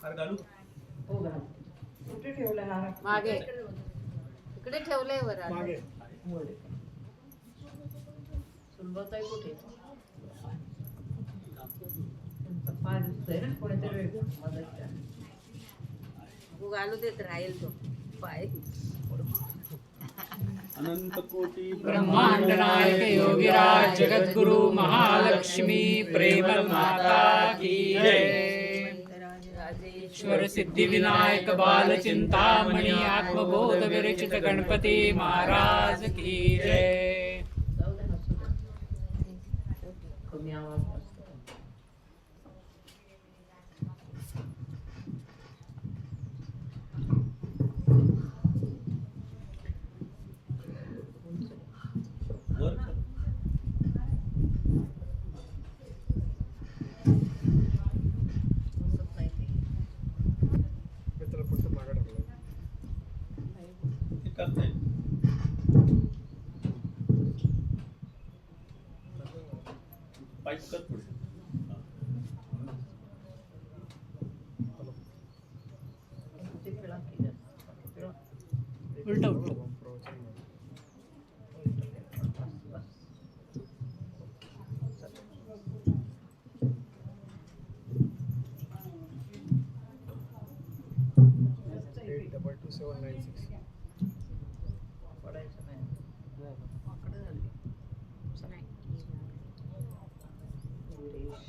हो घाल. कुठे ठेवलाय हार? मागे इकडे ठेवलंय वर मागे वर. सुलभाताई कुठे? तुमचा पाय दिसतोय ना, कोणीतरी मदत करा. तू घालू देत राहील तो पाय. अनंत कोटी ब्रह्मांड नायक योगीराज जगद्गुरु महालक्ष्मी प्रेमल माता की जय। ईश्वर सिद्धि विनायक बाल चिंतामणि आत्मबोध विरचित गणपति महाराज की जय। जाऊ दे, हसू दे. कमी आवाज असतो. वर बसत नाही ते. ते करताय पाईप कर थोडे. ते पिळा की जास्त. पिळा. उलट उलट बस, बस. पडायचं नाही. आकडे झाले. वीरेश.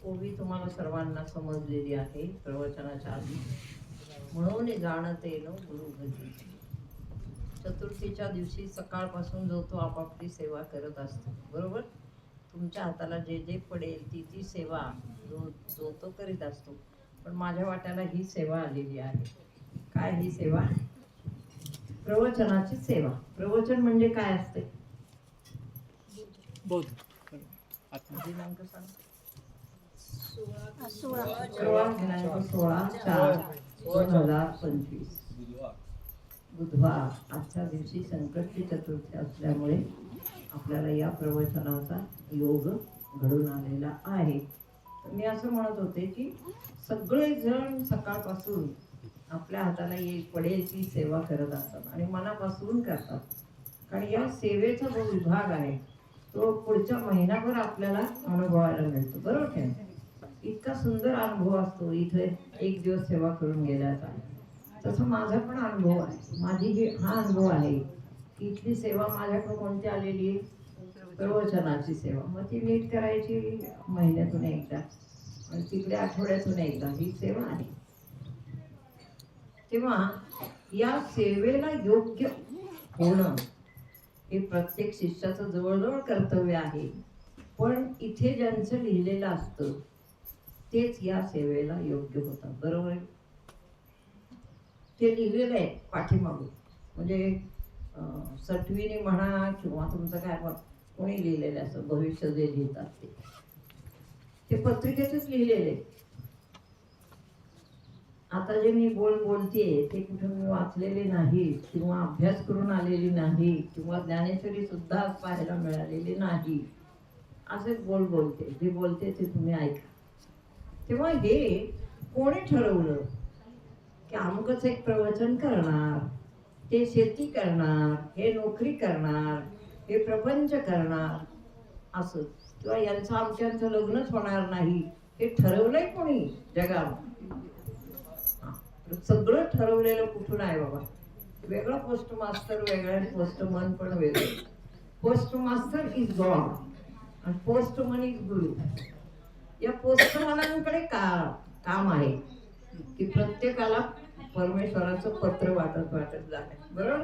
ओवी तुम्हाला सर्वांना समजलेली आहे प्रवचनाच्या आधी. म्हणून जाणते न गुरुगती. चतुर्थीच्या दिवशी सकाळपासून जो तो आपापली सेवा करत असतो, बरोबर. तुमच्या हाताला जे जे पडेल ती सेवा जो तो करीत असतो. पण माझ्या वाट्याला ही सेवा आलेली आहे. काय ही सेवा? प्रवचनाची सेवा. प्रवचन म्हणजे काय असते? बोध दिनांक सांग. 16 दिनांक 16/4/2025 बुधवार. आजच्या दिवशी संकष्टी चतुर्थी असल्यामुळे आपल्याला या प्रवचनाचा योग घडून आलेला आहे. तर मी असं म्हणत होते की सगळेजण सकाळपासून आपल्या हाताला पडेल ती सेवा करत असतात आणि मनापासून करतात. कारण या सेवेचा जो विभाग आहे तो पुढच्या महिनाभर आपल्याला अनुभवायला मिळतो, बरोबर की नाही? इतका सुंदर अनुभव असतो इथे एक दिवस सेवा करून गेल्याचा. तसं माझा पण अनुभव आहे. हा अनुभव आहे की इथली सेवा माझ्याकडे कोणती आलेली आहे? प्रवचनाची सेवा. मग ती नीट करायची महिन्यातून एकदा आणि तिकडे आठवड्यातून एकदा ही सेवा आहे. तेव्हा या सेवेला योग्य होणं हे प्रत्येक शिष्याचं जवळजवळ कर्तव्य आहे. पण इथे ज्यांचं लिहिलेलं असतं तेच या सेवेला योग्य होतात, बरोबर. ते लिहिलेलं आहे पाठीमागून. म्हणजे सटवीने म्हणा किंवा तुमचं काय कोणी लिहिलेलं असं भविष्य जे लिहितात ते पत्रिकेतच लिहिलेले. आता जे मी बोलतेय ते कुठं मी वाचलेले नाही किंवा अभ्यास करून आलेली नाही किंवा ज्ञानेश्वरी सुद्धा पाहायला मिळालेली नाही. असेच बोलते. जे बोलते ते तुम्ही ऐका. तेव्हा हे कोणी ठरवलं की अमुकच एक प्रवचन करणार, ते शेती करणार, हे नोकरी करणार, हे प्रपंच करणार असं, किंवा यांचं आमच्यांचं लग्नच होणार नाही, हे ठरवलंय कोणी जगात? सगळं ठरवलेलं कुठून आहे बाबा? वेगळा पोस्ट मास्टर वेगळा, पोस्टमन पण वेगळं. पोस्ट मास्टर इज गॉड आणि पोस्टमन इज गुरु. या पोस्टमनांकडे काम आहे की प्रत्येकाला परमेश्वराचं पत्र वाटत जाणे, बरोबर.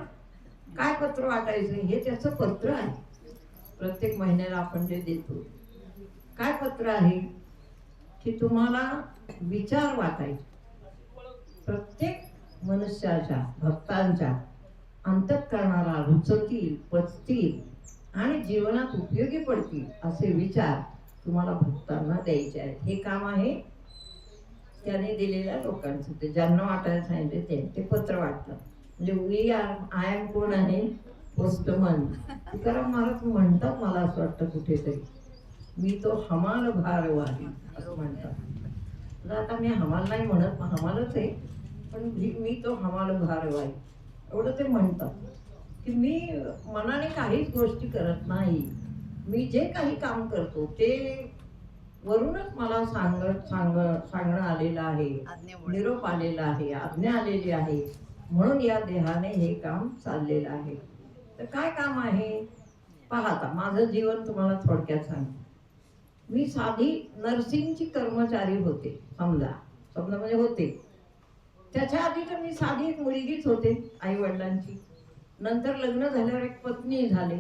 काय पत्र वाटायचं हे त्याचं पत्र आहे. प्रत्येक महिन्याला आपण जे देतो काय पत्र आहे की तुम्हाला विचार वाटायचे. प्रत्येक मनुष्याच्या भक्तांच्या अंतःकरणाला रुचतील, पचतील आणि जीवनात उपयोगी पडतील असे विचार तुम्हाला भक्तांना द्यायचे आहेत. हे काम आहे त्याने दिलेल्या लोकांचं. ते ज्यांना वाटायला सांगितले ते पत्र वाटतात. म्हणजे आय एम कोण आहे? पोस्टमन तुकाराम महाराज म्हणतात, मला असं वाटतं कुठेतरी, मी तो हमाल भारवाही असं म्हणतात. आता मी हमाल नाही म्हणत, हमालच आहे, पण मी तो हमाल भारवाही एवढं ते म्हणतात की मी मनाने काहीच गोष्टी करत नाही. मी जे काही काम करतो ते वरूनच मला सांगणं आलेलं आहे, निरोप आलेला आहे, आज्ञा आलेली आहे, म्हणून या देहाने हे काम चाललेलं आहे. तर काय काम आहे पाहता, माझं जीवन तुम्हाला थोडक्यात सांगते. मी साधी नर्सिंगची कर्मचारी होते, समजा म्हणजे होते. त्याच्या आधी तर मी साधी एक मुलगीच होते आई वडिलांची. नंतर लग्न झाल्यावर एक पत्नी झाले,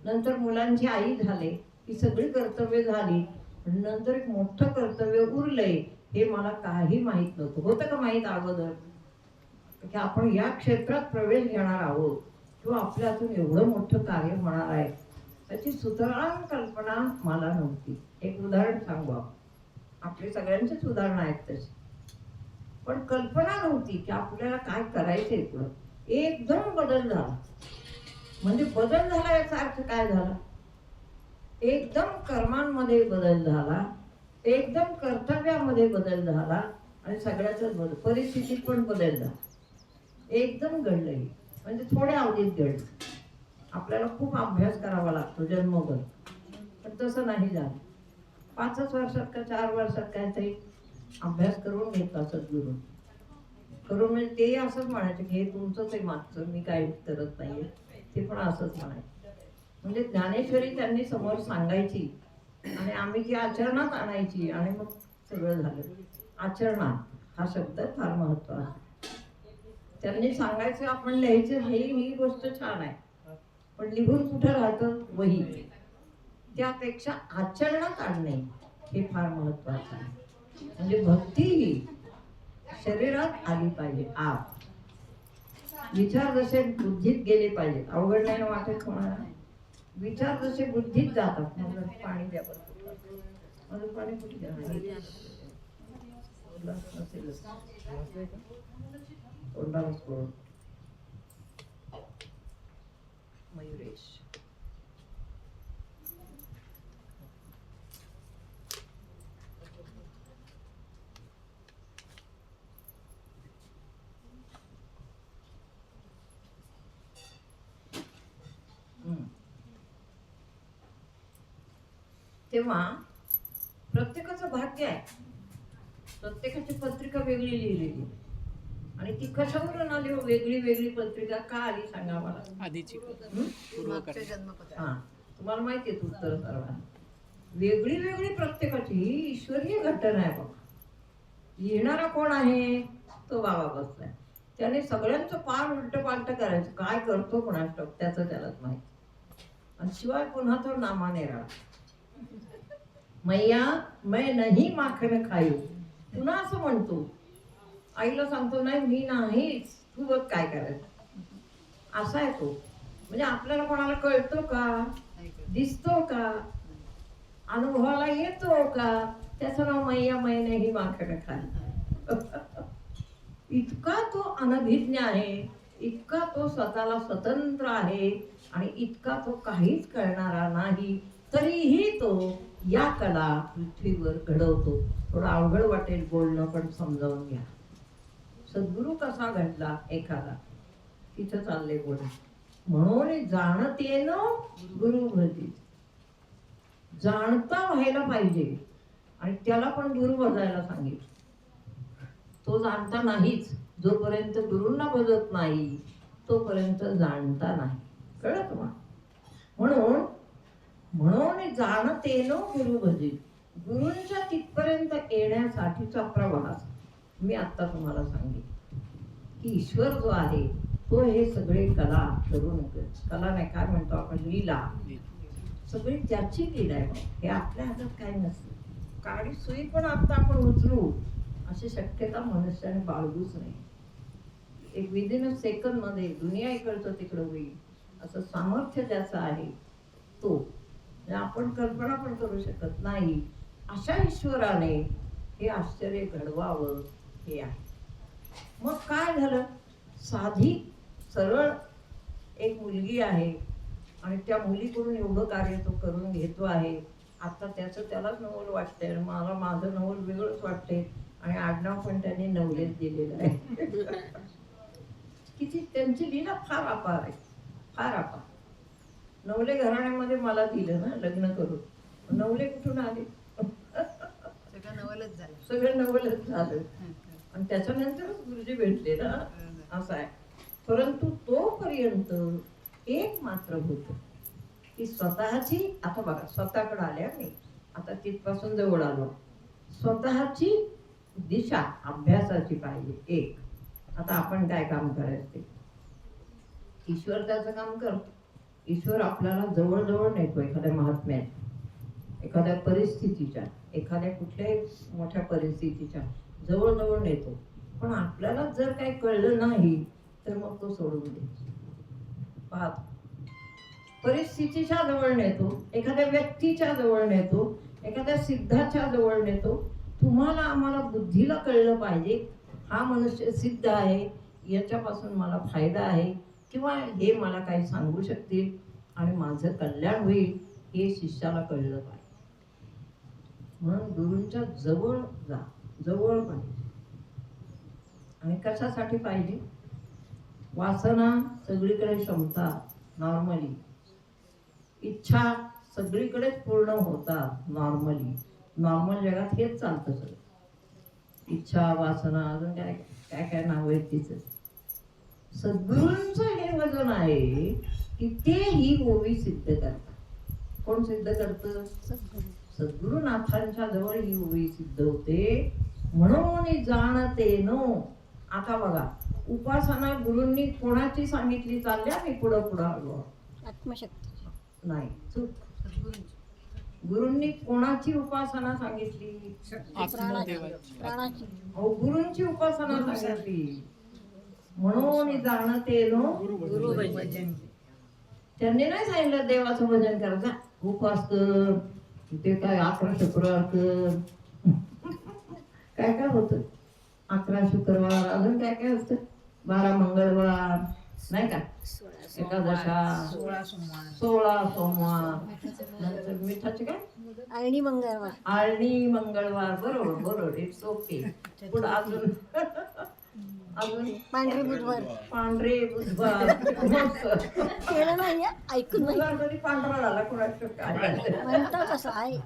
नंतर मुलांची आई झाले, ही सगळी कर्तव्य झाली. नंतर एक मोठं कर्तव्य उरलंय, हे मला काही माहित नव्हतं. होतं का माहित अगोदर की आपण या क्षेत्रात प्रवेश घेणार आहोत किंवा आपल्या हातून एवढं मोठं कार्य होणार आहे, त्याची सुतराम कल्पना मला नव्हती. एक उदाहरण सांगू, आपली सगळ्यांचीच उदाहरणं आहेत तशी, पण कल्पना नव्हती की आपल्याला काय करायचंय पुढं. एकदम बदल झाला. म्हणजे बदल झाला याचा अर्थ काय झाला, एकदम कर्मांमध्ये बदल झाला, एकदम कर्तव्यामध्ये बदल झाला, आणि सगळ्याच बदल, परिस्थितीत पण बदल झाला. एकदम घडलं, म्हणजे थोड्या अवधीत घडलं. आपल्याला खूप अभ्यास करावा लागतो जन्मभर, पण तसं नाही झालं. 5 वर्षात का 4 वर्षात काहीतरी अभ्यास करून घेतला सद्गुरू. करून म्हणजे ते असंच म्हणायचे की हे तुमचंच आहे मागचं, मी काही करत नाहीये, ते पण असंच म्हणायचे. म्हणजे ज्ञानेश्वरी त्यांनी समोर सांगायची आणि आम्ही ती आचरणात आणायची, आणि मग सगळं झालं. आचरणात हा शब्द फार महत्वाचा. त्यांनी सांगायचं, आपण लिहायचं, ही गोष्ट छान आहे, पण लिहून कुठं राहतं, वही. त्यापेक्षा आचरणात आणणे हे फार महत्वाचं आहे. म्हणजे भक्ती ही शरीरात आली पाहिजे. विचार जसे बुद्धीत गेले पाहिजेत. अवघड नाही ना वाटत कोणाला. विचार जसे बुद्धीत जातात. मला पाणी द्या बरं. माझं पाणी कुठे द्या, मयुरेश. तेव्हा प्रत्येकाचं भाग्य आहे, प्रत्येकाची पत्रिका वेगळी लिहिलेली, आणि ती कशावरून आली वेगळी वेगळी पत्रिका का आली सांगा मला. आधीची हा, तुम्हाला माहिती आहे उत्तर सर्वांना. वेगळी वेगळी प्रत्येकाची ही ईश्वरीय घटना आहे बघा. लिहिणारा कोण आहे, तो बाबा बसलाय. त्याने सगळ्यांचं पार उलट पालट करायचं, काय करतो कोणास ठाऊक, त्याचं त्यालाच माहिती. आणि शिवाय पुन्हा तो नामाने राहा, मैया मैं नहीं माखन खायू, पुन्हा असं म्हणतो. आईला सांगतो नाही मी नाहीच, तू बघ काय करायचं. असा आहे तो. म्हणजे आपल्याला कोणाला कळतो का, दिसतो का, अनुभवाला येतो का, त्याचं नाव मैया मैं नहीं माखन खायू. इतका तो अनभिज्ञ आहे, इतका तो स्वतःला स्वतंत्र आहे, आणि इतका तो काहीच कळणारा नाही, तरीही तो या कला पृथ्वीवर घडवतो. थोडं अवघड वाटेल बोलणं, पण समजावून घ्या. सद्गुरू कसा घडला एखादा, तिथं चालले बोल. म्हणून जाणतेन गुरु भजी, जाणता व्हायला पाहिजे, आणि त्याला पण गुरु भजायला सांगितलं. तो जाणता नाहीच, जोपर्यंत गुरूंना भजत नाही तोपर्यंत जाणता नाही. कळलं तुम्हाला. म्हणून जाणतेनो गुरु भजी, गुरूंच्या तिथपर्यंत येण्यासाठीचा प्रवास मी आता तुम्हाला सांगितलं. की ईश्वर जो आहे तो हे सगळे कला करून, कला नाही काय म्हणतो आपण, लीला, सगळी त्याची लीला आहे. हे आपल्या हातात काही नसतं. काळी सुई पण आता आपण उचलू अशी शक्यता मनुष्याने बाळगूच नाही. एक विदिन सेकंद मध्ये दुनिया इकडचं तिकडं होईल असं सामर्थ्य ज्याचं आहे तो, आपण कल्पना पण करू शकत नाही. अशा ईश्वराने हे आश्चर्य घडवावं हे आहे. मग काय झालं, साधी सरळ एक मुलगी आहे आणि त्या मुलीकडून एवढं कार्य तो करून घेतो आहे. आता त्याचं त्यालाच नवल वाटतंय, मला माझं नवल वेगळंच वाटतंय आणि आडनाव पण त्यांनी नवलेच दिलेलं आहे. किती त्यांची लीला फार अपार आहे, फार अपार. नवले घराण्यामध्ये मला दिलं ना लग्न करून, नवले कुठून आले? सगळं नवलच झालं. सगळं नवलच झालं आणि त्याच्यानंतरच गुरुजी भेटले ना, असं आहे. परंतु तोपर्यंत एक मात्र होत की स्वतःची, आता बघा स्वतःकडे आल्या मी, आता तिथपासून जवळ आलो, स्वतःची दिशा अभ्यासाची पाहिजे. एक, आता आपण काय काम करायचं ते ईश्वर त्याचं काम करतो. ईश्वर आपल्याला जवळ जवळ नेतो एखाद्या महात्म्याच्या, एखाद्या परिस्थितीच्या, एखाद्या कुठल्याही मोठ्या परिस्थितीच्या जवळ जवळ नेतो. पण आपल्याला जर काही कळलं नाही तर मग तो सोडून द्यायचा. पहा, परिस्थितीच्या जवळ नेतो, एखाद्या व्यक्तीच्या जवळ नेतो, एखाद्या सिद्धाच्या जवळ नेतो. तुम्हाला आम्हाला बुद्धीला कळलं पाहिजे हा मनुष्य सिद्ध आहे, याच्यापासून मला फायदा आहे किंवा हे मला काही सांगू शकतील आणि माझं कल्याण होईल, हे शिष्याला कळलं पाहिजे. म्हणून गुरूंच्या जवळ जा, जवळ पाहिजे. आणि कशासाठी पाहिजे? वासना सगळीकडे क्षमता नॉर्मली, इच्छा सगळीकडेच पूर्ण होतात नॉर्मली. नॉर्मल जगात हेच चालतं सगळं. इच्छा, वासना, अजून काय काय काय नाव आहेत तिचं. सद्गुरूंचं हे वजन आहे की ते ही ओवी सिद्ध करतात. कोण सिद्ध करतं? सद्गुरुनाथांच्या जवळ ही ओवी सिद्ध होते. म्हणून जाणते नो. आता बघा, उपासना गुरूंनी कोणाची सांगितली? चालल्या मी पुढं पुढं आलो. आत्मशक्ती नाही, चूक. गुरूंनी कोणाची उपासना सांगितली? प्राणाची. अहो, गुरूंची उपासना सांगितली. म्हणून जाणते नो गुरु भजन. त्यांनी नाही सांगितलं देवाचं भजन करायचं, उपवास कर, ते काय 11 शुक्रवार कर. काय काय होतं? 11 शुक्रवार, अजून काय काय असतं? 12 मंगळवार, नाही का? एकादशा, 16 सोमवार, नंतर मिठाचे काय? आळणी मंगळवार. आळणी मंगळवार. बरोबर बरोबर, इट्स ओके. पुढे अजून अजून पांढरे बुधवार. पांढरे बुधवार. केलं नाही, ऐकून नाही. बुधवार कधी पांढरा झाला कोणाचं काय? म्हणतात असं आहे.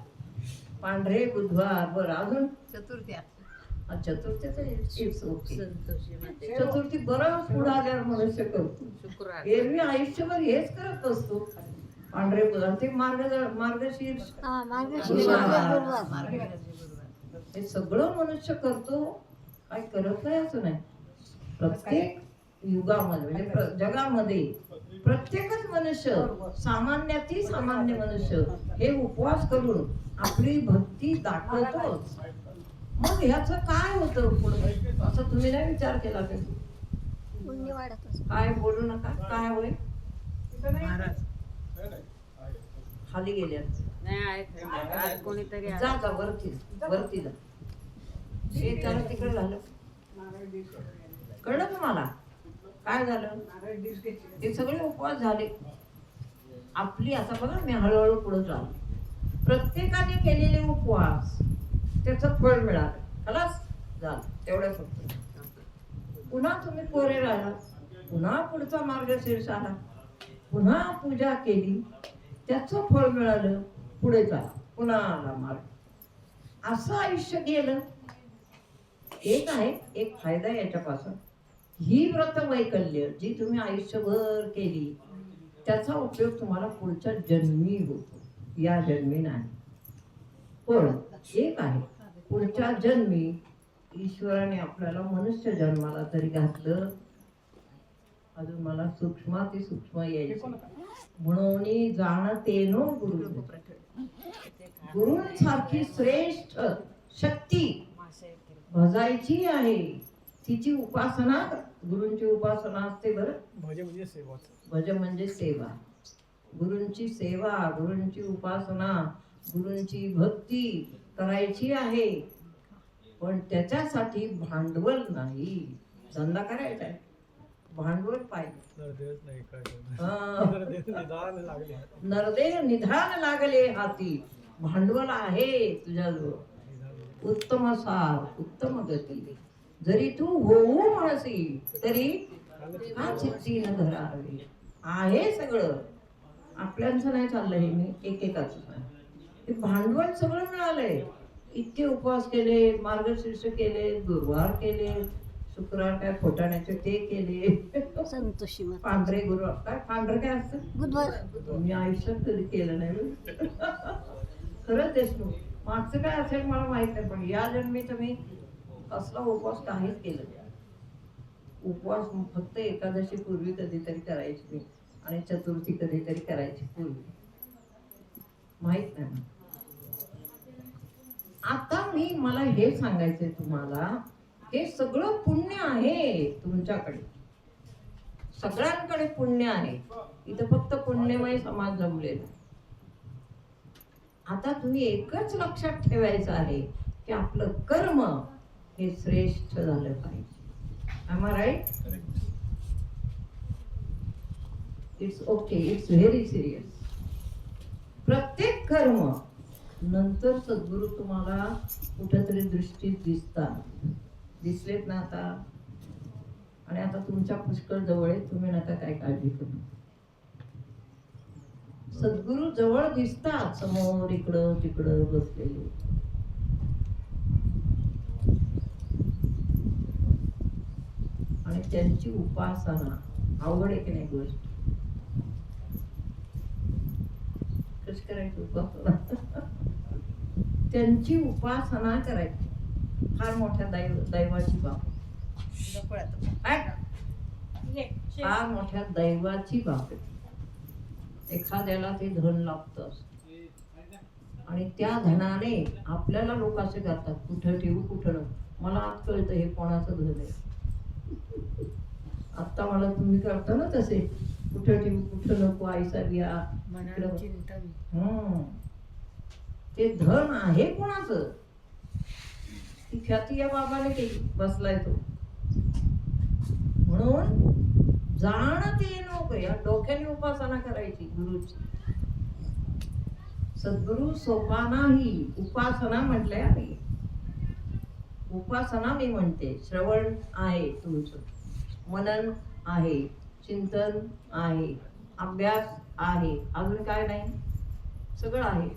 पांढरे बुधवार. बरं, अजून चतुर्थ्या. चतुर्थीचं इट्स ओके. संतोषी माते. चतुर्थी बरं पुढे आल्यावर मनुष्य करतो. शुक्रवार. एरवी आयुष्यभर हेच करत असतो. पांढरे बुधवार, ते मार्गशीर्ष हा, मार्गशीर्ष गुरुवार. हे सगळं मनुष्य करतो, काय करत नाही असं नाही. प्रत्येक युगामध्ये म्हणजे जगामध्ये प्रत्येकच मनुष्य, सामान्यातील सामान्य मनुष्य हे उपवास करून आपली भक्ती दाखवतोच. मग ह्याचं काय होतं पुढे असं तुम्ही नाही विचार केला कधी? पुण्य वाढत असतं. काय बोलू नका. काय होईल? महाराज. खाली गेल्या. नाही आहे खरं. आज कोणीतरी आलं. जा जा, वरती वरती जा. हे त्याला तिकडे झालं, कळलं तुम्हाला काय झालं? हे सगळे उपवास झाले आपली. आता बघा, मी हळूहळू पुढे चालू. प्रत्येकाने केलेले उपवास त्याचं फळ मिळालं. खलास झालं, तेवढं फक्त. पुन्हा तुम्ही कोरे राहिला, पुन्हा पुढचा मार्गशीर्ष आला, पुन्हा पूजा केली, त्याचं फळ मिळालं, पुढे चाला, पुन्हा आला मार्ग. असं आयुष्य गेलं. एक आहे, एक फायदा याच्यापासून, ही व्रत वैकल्य जी तुम्ही आयुष्यभर केली त्याचा उपयोग तुम्हाला पुढच्या जन्मी होतो, या जन्मी नाही. पण एक आहे, पुढच्या जन्मी ईश्वराने आपल्याला मनुष्य जन्माला तरी घातलं. अजून मला सूक्ष्माती सूक्ष्म यायचं. म्हणून जाणते नो गुरु. गुरूंसारखी श्रेष्ठ शक्ती भजायची आहे. तिची उपासना, गुरूंची उपासना असते. बरं, भज म्हणजे सेवा. गुरूंची सेवा, गुरूंची उपासना, गुरूंची भक्ती करायची आहे. पण त्याच्यासाठी भांडवल नाही, धंदा करायचा आहे. भांडवल पाहिजे. नरदेह निधान लागले हाती, भांडवल आहे तुझ्याजवळ उत्तम सार उत्तम गती. जरी तू होऊ म्हणसी तरी का चित्ती न धरावी. आहे सगळं, आपल्यांचं नाही चाललंय. हे मी एकेकाच हे भांडवल सगळं मिळालंय. इतके उपवास केले, मार्गशीर्ष केले, गुरुवार केले, शुक्रवार काय फोटाण्याचे ते केले, संतोषी माता पांढरे गुरुवार काय पांढरं काय असतं बुधवार मी आयुष्यात कधी केलं नाही. खरंच देशमुख मागचं काय असेल मला माहित नाही, पण या जन्मी तर मी कसला उपवास काहीच केलं नाही. उपवास फक्त एकादशी पूर्वी कधीतरी करायची मी, आणि चतुर्थी कधीतरी करायची पूर्वी, माहित नाही. आता मला हे सांगायचंय तुम्हाला, हे सगळं पुण्य आहे तुमच्याकडे, सगळ्यांकडे पुण्य आहे. इथं फक्त पुण्यमय समाज जमलेला. आता तुम्ही एकच लक्षात ठेवायचं आहे की आपलं कर्म हे श्रेष्ठ झालं पाहिजे. Am I right? It's okay. It's very serious. प्रत्येक कर्म नंतर सद्गुरू तुम्हाला कुठेतरी दृष्टीत दिसतात. दिसलेत ना आता, आणि आता तुमच्या पुष्कळ जवळ आहे, तुम्ही नका काय काळजी करू. सद्गुरू जवळ दिसतात, समोर इकडं तिकडं बसलेले. आणि त्यांची उपासना अवघड आहे की नाही गोष्ट. कशी करायची उपासना? त्यांची उपासना करायची. फार मोठ्या दैवाची बाब, फार मोठ्या दैवाची बाब. एखाद्याला ते धन लागतं आणि त्या धनाने आपल्याला लोक असे करतात, कुठं ठेवू कुठं नको. मला आज कळतं हे कोणाचं धन आहे. आता मला तुम्ही करता ना तसे, कुठं ठेवू कुठं नको, आईसा बिया. ते धन आहे कोणाचं? ती ख्याती या बाबाने केली, बसलाय तो. म्हणून जाणत ये नको, या डोक्याने उपासना करायची गुरुची. सद्गुरु सोपाना ही उपासना म्हटलंय आम्ही. उपासना मी म्हणते, श्रवण आहे तुमचं, मनन आहे, चिंतन आहे, अभ्यास आहे, अजून काय नाही? सगळं आहे.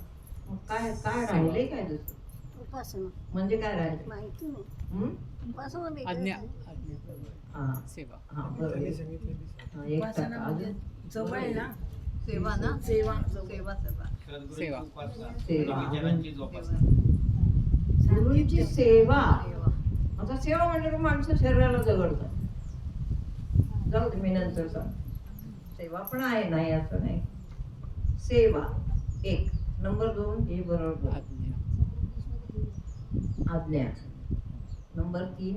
मग काय काय राहिले काय दुसरं? उपासना म्हणजे काय राहिले? माहिती नाही. उपासना वेगळं आज्ञा आहे. हा सेवा. हा बरोबर. हा, एक टाका. अजून जवळ आहे ना, सेवा ना, सेवा सेवा सेवा सेवा. सेवा. गुरुंची सेवा. आता सेवा म्हणजे माणसं शरीराला जवळतात. जाऊ दे, मी नंतर सांग. सेवा पण आहे, नाही असं नाही. सेवा एक. नंबर 2 हे बरोबर. आज्ञा. आज्ञा. नंबर 3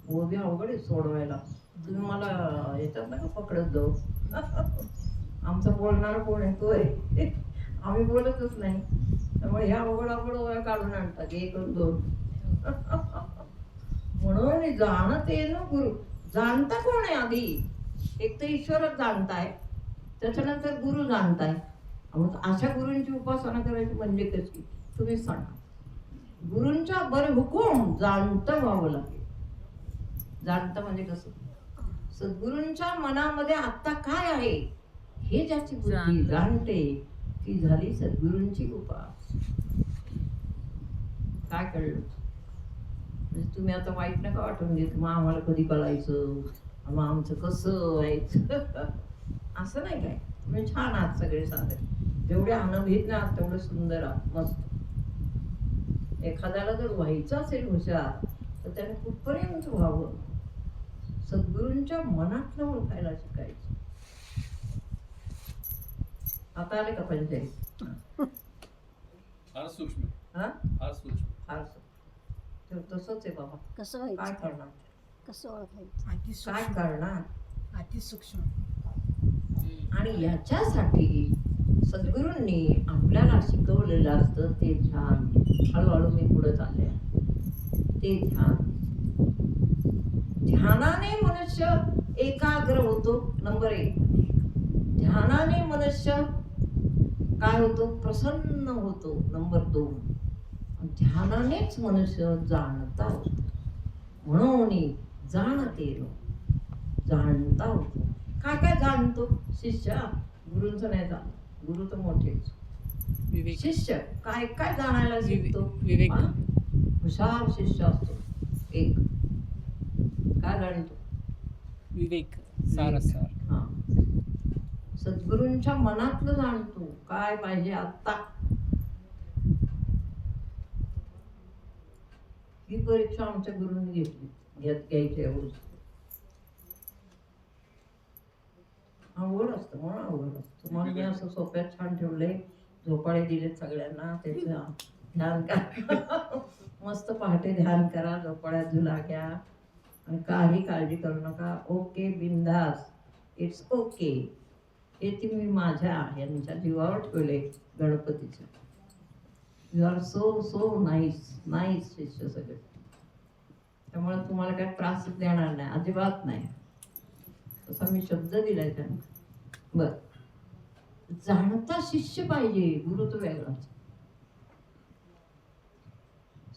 ओबी अवघड आहे सोडवायला. तुम्ही मला याच्यात नका पकडत जाऊ. आमचा बोलणारा कोण आहे तो आहे. आम्ही बोलतच नाही, त्यामुळे ह्या अवघड अवघड ओव्या काढून आणतात 1 आणि 2. म्हणून जाणत ये ना गुरु. जाणता कोण आहे आधी? एक तर ईश्वरच जाणताय, त्याच्यानंतर गुरु जाणताय. मग अशा गुरूंची उपासना करायची म्हणजे कशी? तुम्ही सांगा. गुरूंच्या बर हुकूम जाणतं व्हावं लागेल. जाणतं म्हणजे कसं? सद्गुरूंच्या मनामध्ये आता काय आहे हे ज्याची बुद्धी जाणते ती झाली सद्गुरूंची उपास. काय कळलं? म्हणजे तुम्ही आता वाईट नका वाटून घेत, मग आम्हाला कधी कळायचं, मग आमचं कसं व्हायचं. असं नाही काय. तुम्ही छान आहात सगळे साधे, जेवढे अनभिज्ञ आहात तेवढे सुंदर आहात, मस्त. एखाद्याला जर व्हायचं असेल हुशार तर त्याने कुठपर्यंत व्हावं? सद्गुरूंच्या मनातलं ओळखायला शिकायचं. आता आले का पंचायत? फार सूक्ष्म. हा, फार सूक्ष्म. फारसं तसंच आहे बाबा. कसं काय व्हायचं, करणार? कसं ओळखायचं? अति काय सूक्ष्म, करणार? अति सूक्ष्म. आणि याच्यासाठी सद्गुरूंनी आपल्याला शिकवलेलं असतं ते ध्यान. हळूहळू मी पुढे चालले. ते ध्यान ध्यानाने मनुष्य एकाग्र होतो, नंबर 1. ध्यानाने मनुष्य काय होतो? प्रसन्न होतो, नंबर 2. ध्यानानेच मनुष्य जाणता होतो. म्हणून जाणते जाणता होतो. काय काय जाणतो शिष्य? गुरूंचं नाही जाणत, गुरु तर मोठेच. विवेक. शिष्य काय काय जाणायला शिकतो? विवेक. हा? हुशार शिष्य असतो एक. काय जाणतो? विवेक. सार. हा. सद्गुरूंच्या मनातलं जाणतो. काय पाहिजे आता. ही परीक्षा आमच्या गुरूंनी घेतली, घ्यायची एवढं. अवघड असतं, म्हणून अवघड असतं. मग मी असं सोप्यात छान ठेवलंय, झोपाळे दिलेत सगळ्यांना. त्याचं ध्यान करा. मस्त पहाटे ध्यान करा, झोपाळ्यात झुला घ्या आणि काही काळजी करू नका. ओके, बिंदास, इट्स ओके. हे तुम्ही माझ्या यांच्या जीवावर ठेवले, गणपतीच्या. यू आर सो नाईस शिष्य सगळे. त्यामुळे तुम्हाला काही त्रास देणार नाही, अजिबात नाही. तसा मी शब्द दिलाय त्यांना. बर, जाणता शिष्य पाहिजे, गुरु तो वेगळाच.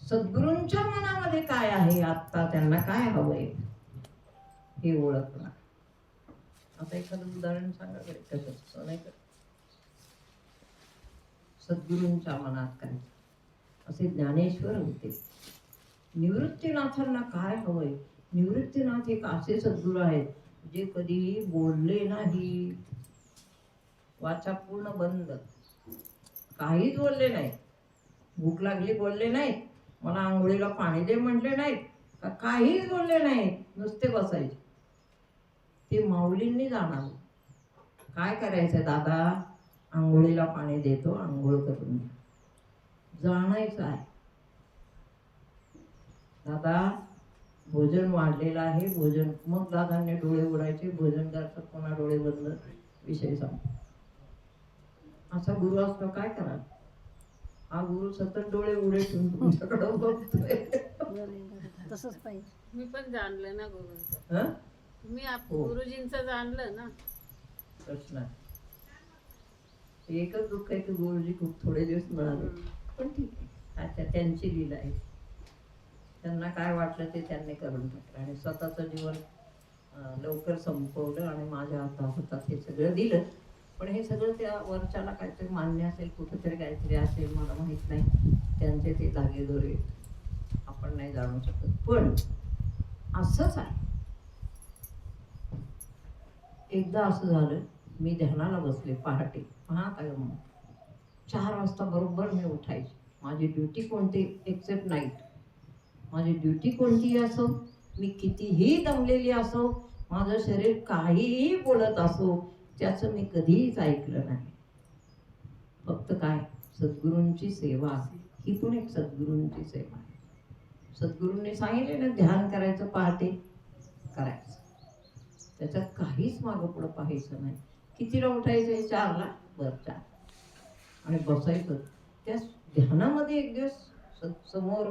सद्गुरूंच्या मनामध्ये काय आहे आता, त्यांना काय हवंय हे ओळखणार. आता एखादं उदाहरण सांगा बरं, कशाचं नाही का. सद्गुरूंच्या मनात काय, असे ज्ञानेश्वर होते. निवृत्तीनाथांना काय हवंय? निवृत्तीनाथ एक असे सद्गुरू आहेत जे कधी बोलले नाही, वाचा पूर्ण बंद, काहीच बोलले नाही. भूक लागली बोलले नाहीत, मला आंघोळीला पाणी दे म्हटले नाहीत, काहीच बोलले नाहीत, नुसते बसायचे. ते माऊलींनी जाणावं. काय करायचं दादा? आंघोळीला पाणी देतो, आंघोळ करून जाणायचं आहे. दादा भोजन वाढलेलं आहे, भोजन. मग दादांनी डोळे उघडायचे, भोजन करतात, पुन्हा डोळे बंद, विषय सांग. असा गुरु असतो काय करा? हा गुरु सतत डोळे उघडे ठेवून तुमच्याकडे बघतोय. तसंच पाहिजे. मी पण जाणलं ना गुरुंचं. मी हो. गुरुजींचं जाणलं ना. प्रश्न आहे. एकच दुःख आहे की गुरुजी खूप थोडे दिवस मिळाले, पण ठीक आहे. अच्छा, त्यांची लीला आहे. त्यांना काय वाटलं ते त्यांनी करून टाकलं आणि स्वतःचं जीवन लवकर संपवलं आणि माझ्या हातात हे सगळं दिलं. पण हे सगळं त्या वरच्याला काहीतरी मान्य असेल, कुठेतरी काहीतरी असेल, मला माहित नाही. त्यांचे ते धागेदोरे आपण नाही जाणू शकत. पण असंच आहे. एकदा असं झालं, मी ध्यानाला बसले पहाटे. आता मग 4 वाजता बरोबर मी उठायचे. माझी ड्युटी कोणती? Accept night. माझी ड्युटी कोणतीही असो, मी कितीही दमलेली असो, माझं शरीर काहीही बोलत असो, त्याचं मी कधीच ऐकलं नाही. फक्त काय? सद्गुरूंची सेवा. ही पण एक सद्गुरूंची सेवा आहे. सद्गुरूंनी सांगितले ना ध्यान करायचं, पहाटे करायचं. त्याच्यात काहीच मागं पुढं पाहायचं नाही. कितीला उठायचं? 4ला. बरं 4. आणि बसायचं. त्या ध्यानामध्ये एक दिवस समोर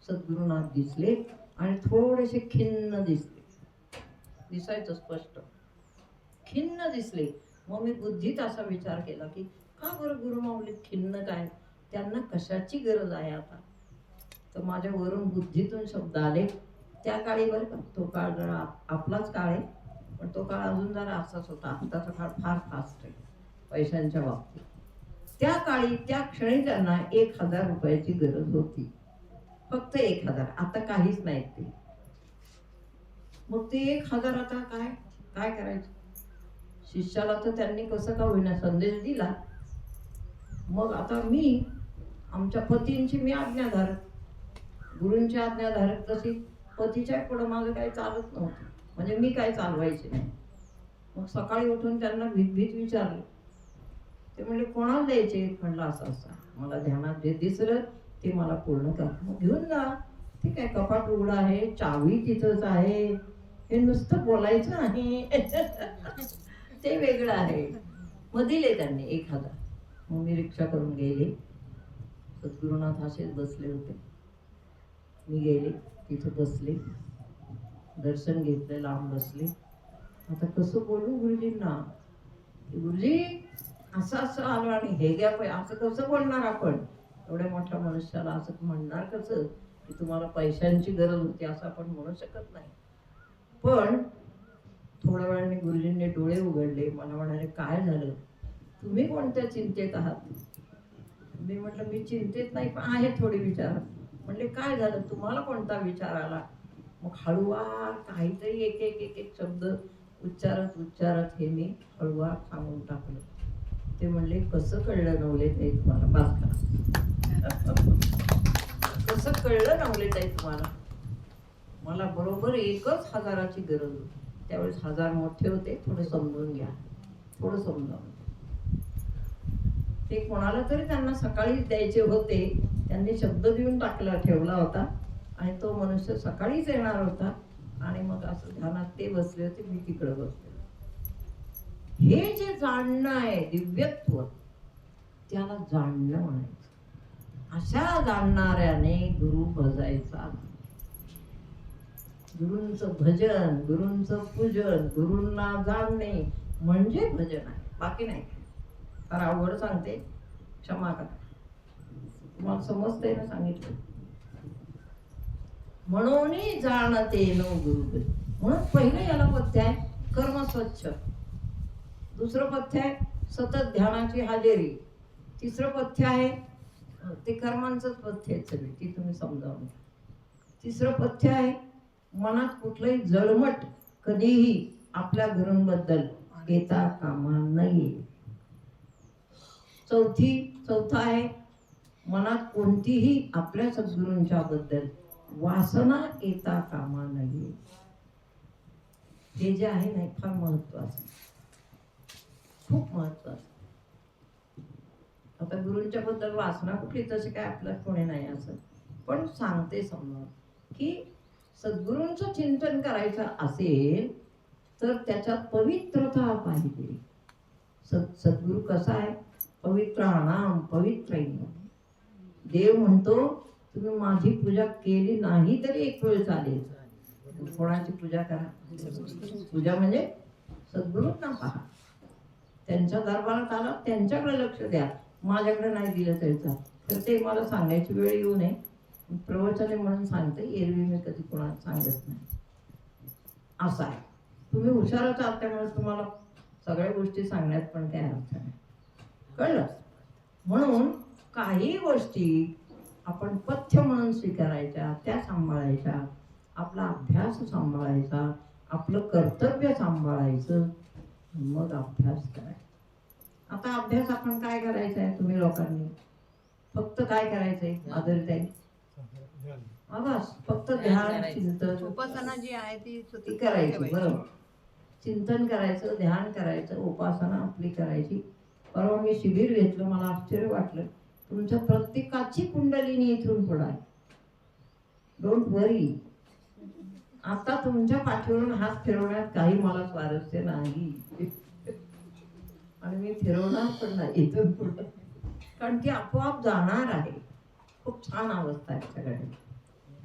सद्गुरुनाथ दिसले आणि थोडेसे खिन्न दिसले. दिसायचं स्पष्ट, खिन्न दिसले. मग मी बुद्धीत असा विचार केला की का बरं गुरुमाऊली खिन्न काय? त्यांना कशाची गरज आहे आता? तर माझ्या वरून बुद्धीतून शब्द आले. त्या काळी बरं का, तो काळ जरा आपलाच काळ आहे, पण तो काळ अजून जरा असाच होता. आत्ताचा काळ फार फास्ट आहे पैशांच्या बाबतीत. त्या काळी त्या क्षणी त्यांना 1000 रुपयाची गरज होती. फक्त 1000. आता काहीच नाही ते. मग ते 1000 आता काय करायचं? शिष्याला तर त्यांनी कसं का होईना संदेश दिला. मग आता मी आमच्या पतींची मी आज्ञाधारक, गुरूंची आज्ञाधारक. तशी पतीच्या पुढं माझं काही चालत नव्हतं, म्हणजे मी काय चालवायचे नाही. मग सकाळी उठून त्यांना भीत विचारलं. ते म्हणजे कोणाला द्यायचे? म्हणलं असं मला ध्यानात जे दिसलं ते मला पूर्ण कर. मग घेऊन जा. ते काय कपाट उघडं आहे, चावी तिथंच आहे, हे नुसतं बोलायचं आहे. ते वेगळं आहे. मग दिले त्यांनी 1000. मग मी रिक्षा करून गेले. सद्गुरुनाथ असेच बसले होते. मी गेले, तिथे बसले. दर्शन घेतलं, लांब बसले. आता कसं बोलू गुरुजींना? गुरुजी असं असं आलो आणि हे घ्या पाहिजे, असं कसं बोलणार आपण? एवढ्या मोठ्या मनुष्याला असं म्हणणार कसं की तुम्हाला पैशांची गरज होती, असं आपण म्हणू शकत नाही. पण थोड्या वेळाने गुरुजींनी डोळे उघडले, मला म्हणाले काय झालं, तुम्ही कोणत्या चिंतेत आहात? मी म्हटलं मी चिंतेत नाही, पण आहे थोडी विचार. म्हणले काय झालं, तुम्हाला कोणता विचार आला? मग हळूवार काहीतरी एक एक एक एक शब्द उच्चारत उच्चारत हे मी हळूवार सांगून टाकलं. ते म्हणले कसं कळलं नवलेताई तुम्हाला? बास करा. कसं कळलं नवलेताई तुम्हाला? मला बरोबर 1,000ची गरज होती. त्यावेळेस 1000 मोठे होते, थोडं समजून घ्या, थोडं समजावून. ते कोणाला तरी त्यांना सकाळीच द्यायचे होते, त्यांनी शब्द देऊन टाकला ठेवला होता आणि तो मनुष्य सकाळीच येणार होता. आणि मग असं ध्यानात ते बसले होते, मी तिकडे बसले. हे जे जाणणं आहे दिव्यत्व, त्याला जाणणं म्हणायचं. अशा जाणणाऱ्याने गुरु भजायचा. गुरूंचं भजन, गुरूंचं पूजन, गुरूंना जाणणे म्हणजे भजन आहे, बाकी नाही. फार अवघड सांगते, क्षमा करा. तुम्हाला समजतंय ना सांगितलं? म्हणून जाणते नो गुरु. म्हणून पहिलं याला पथ्य आहे कर्म स्वच्छ, दुसरं पथ्य आहे सतत ध्यानाची हजेरी, तिसरं पथ्य आहे ते कर्मांचंच पथ्य आहे सगळी, ती तुम्ही समजावून. तिसरं पथ्य आहे मनात कुठलंही जळमट कधीही आपल्या गुरूंबद्दल येता कामा नये. चौथा आहे मनात कोणतीही आपल्या सद्गुरूंच्या बद्दल वासना येता कामा नये. हे जे आहे ना फार महत्वाचं, खूप महत्वाचं. आता गुरूंच्या बद्दल वासना कुठली तशी काय आपल्याला कोणी नाही असं, पण सांगते समजा की सद्गुरूंचं चिंतन करायचं असेल तर त्याच्यात पवित्रता पाहिजे. सद्गुरू कसा आहे? पवित्राणाम पवित्रैन. देव म्हणतो तुम्ही माझी पूजा केली नाही तरी एक वेळ चालेल. कोणाची पूजा करा? पूजा म्हणजे सद्गुरूंना पहा, त्यांच्या दरबारात आला, त्यांच्याकडे लक्ष द्या. माझ्याकडे नाही दिलं तरी चालेल. तर ते मला सांगायची वेळ येऊ नये, प्रवचने म्हणून सांगते, एरवी मी कधी कोणाला सांगत नाही. असं आहे. तुम्ही हुशारच आहात, त्यामुळे तुम्हाला सगळ्या गोष्टी सांगण्यात पण काय अर्थ नाही. कळलं? म्हणून काही गोष्टी आपण पथ्य म्हणून स्वीकारायच्या, त्या सांभाळायच्या, आपला अभ्यास सांभाळायचा, आपलं कर्तव्य सांभाळायचं, मग अभ्यास करायचा. आता अभ्यास आपण काय करायचं आहे तुम्ही लोकांनी? फक्त काय करायचंय आदरताई? बस फक्त ध्यान चिंतन उपासना जी आहे ती ती करायची. बरोबर, चिंतन करायचं, ध्यान करायचं, उपासना आपली करायची. परवा मी शिबिर घेतलं, मला आश्चर्य वाटलं. तुमच्या प्रत्येकाची कुंडलिनी इथून पुढे आहे. डोंट वरी. आता तुमच्या पाठीवरून हात फिरवण्यात काही मला स्वारस्य नाही आणि मी फिरवणार पण नाही इथून पुढे, कारण ती आपोआप जाणार आहे. खूप छान अवस्था आहे सगळ्यांची.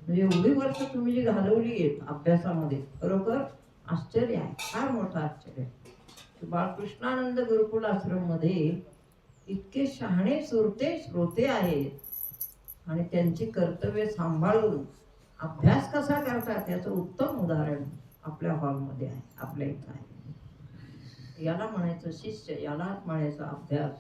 म्हणजे एवढी वर्ष तुम्ही जी घालवली आहेत अभ्यासामध्ये, खरोखर आश्चर्य आहे, फार मोठं आश्चर्य. बाळकृष्णानंद गुरुकुल आश्रम मध्ये इतके शहाणे सुरते श्रोते आहेत आणि त्यांची कर्तव्य सांभाळून अभ्यास कसा करतात याचं उत्तम उदाहरण आपल्या हॉलमध्ये आहे, आपल्या इथं आहे. याला म्हणायचं शिष्य, यालाच म्हणायचं अभ्यास,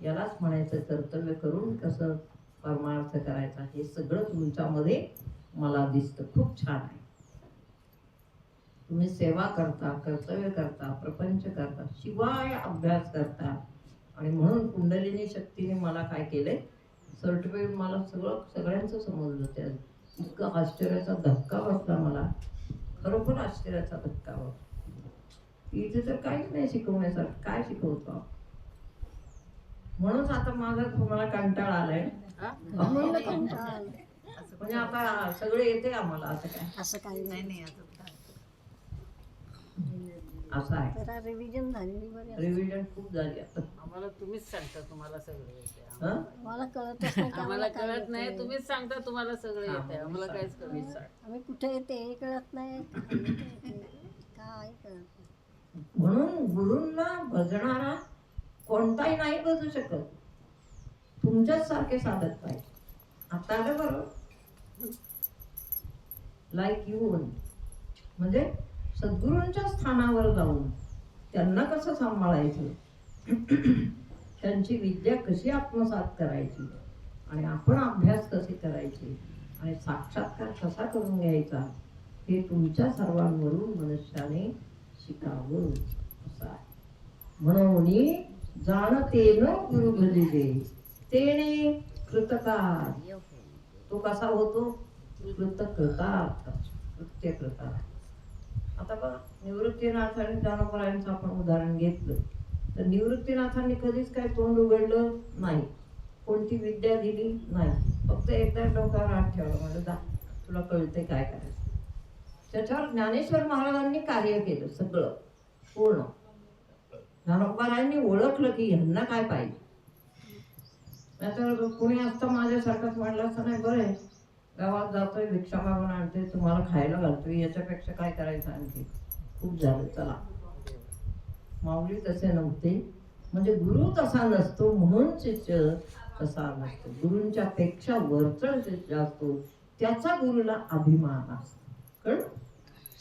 यालाच म्हणायचं कर्तव्य करून कसं परमार्थ करायचा. हे सगळं तुमच्यामध्ये मला दिसतं. खूप छान आहे. तुम्ही सेवा करता, कर्तव्य करता, प्रपंच करता, शिवाय अभ्यास करता. आणि म्हणून कुंडलिनी शक्तीने मला काय केलंय, सर्टिफिकेट मला सगळ्यांचं समजलं. त्या इतका आश्चर्याचा धक्का बसला मला, खरोखर आश्चर्याचा धक्का बसला. इथे तर काहीच नाही शिकवण्यासारखं, काय शिकवतो. म्हणूनच आता माझा तुम्हाला कंटाळा आलाय. म्हणजे आता सगळे येते आम्हाला, असं काय असं काही नाही. नाही नाही असं काय. असं आहे. जरा रिव्हिजन झालेली बरी असते. रिव्हिजन खूप झाली आता. आम्हाला तुम्हीच सांगता तुम्हाला सगळं येते हं? मला कळतच नाही की आम्हाला काय कळत नाही येतंय. तुम्हीच सांगता तुम्हाला सगळं हा, येते आम्हाला काहीच कळत नाही. आम्ही कुठे येते हे कळत नाही काय कळत नाही. म्हणून गुरूंना भजणारा कोणताही नाही बजू शकत. तुमच्याच सारखे साधत पाहिजे. आता आलं बरोबर, लाईक यू. म्हणजे सद्गुरूंच्या स्थानावर जाऊन त्यांना कसं सांभाळायचं, त्यांची विद्या कशी आत्मसात करायची, आणि आपण अभ्यास कसे करायचे, आणि साक्षात्कार कसा करून घ्यायचा, हे तुमच्या सर्वांवरून मनुष्याने शिकावं असं आहे. म्हणून जाणतेन गुरु भजिले तेने कृतकार. तो कसा होतो? कृतकृतार्थ, कृत्यकृतार्थ. आता बघा, निवृत्तीनाथ आणि ज्ञानोबरायांचं आपण उदाहरण घेतलं तर निवृत्तीनाथांनी कधीच काय तोंड उघडलं नाही, कोणती विद्या दिली नाही, फक्त एकदा डोक्यावर हात ठेवला, म्हणजे जा तुला कळतंय काय करायचं. त्याच्यावर ज्ञानेश्वर महाराजांनी कार्य केलं सगळं पूर्ण. ज्ञानोबरायांनी ओळखलं की ह्यांना काय पाहिजे. नाहीतर कोणी असतं माझ्यासारखंच म्हणलं असतं, नाही बरं आहे, गावात जातोय, भिक्षा मागून आणतोय, तुम्हाला खायला घालतोय, याच्यापेक्षा काय करायचं आणखी, खूप झालं चला. माऊली तसे नव्हते. म्हणजे गुरु तसा नसतो म्हणून शिष्य तसा नसतो. गुरूंच्या पेक्षा वरचढ शिष्य असतो, त्याचा गुरुला अभिमान असतो. कळलं?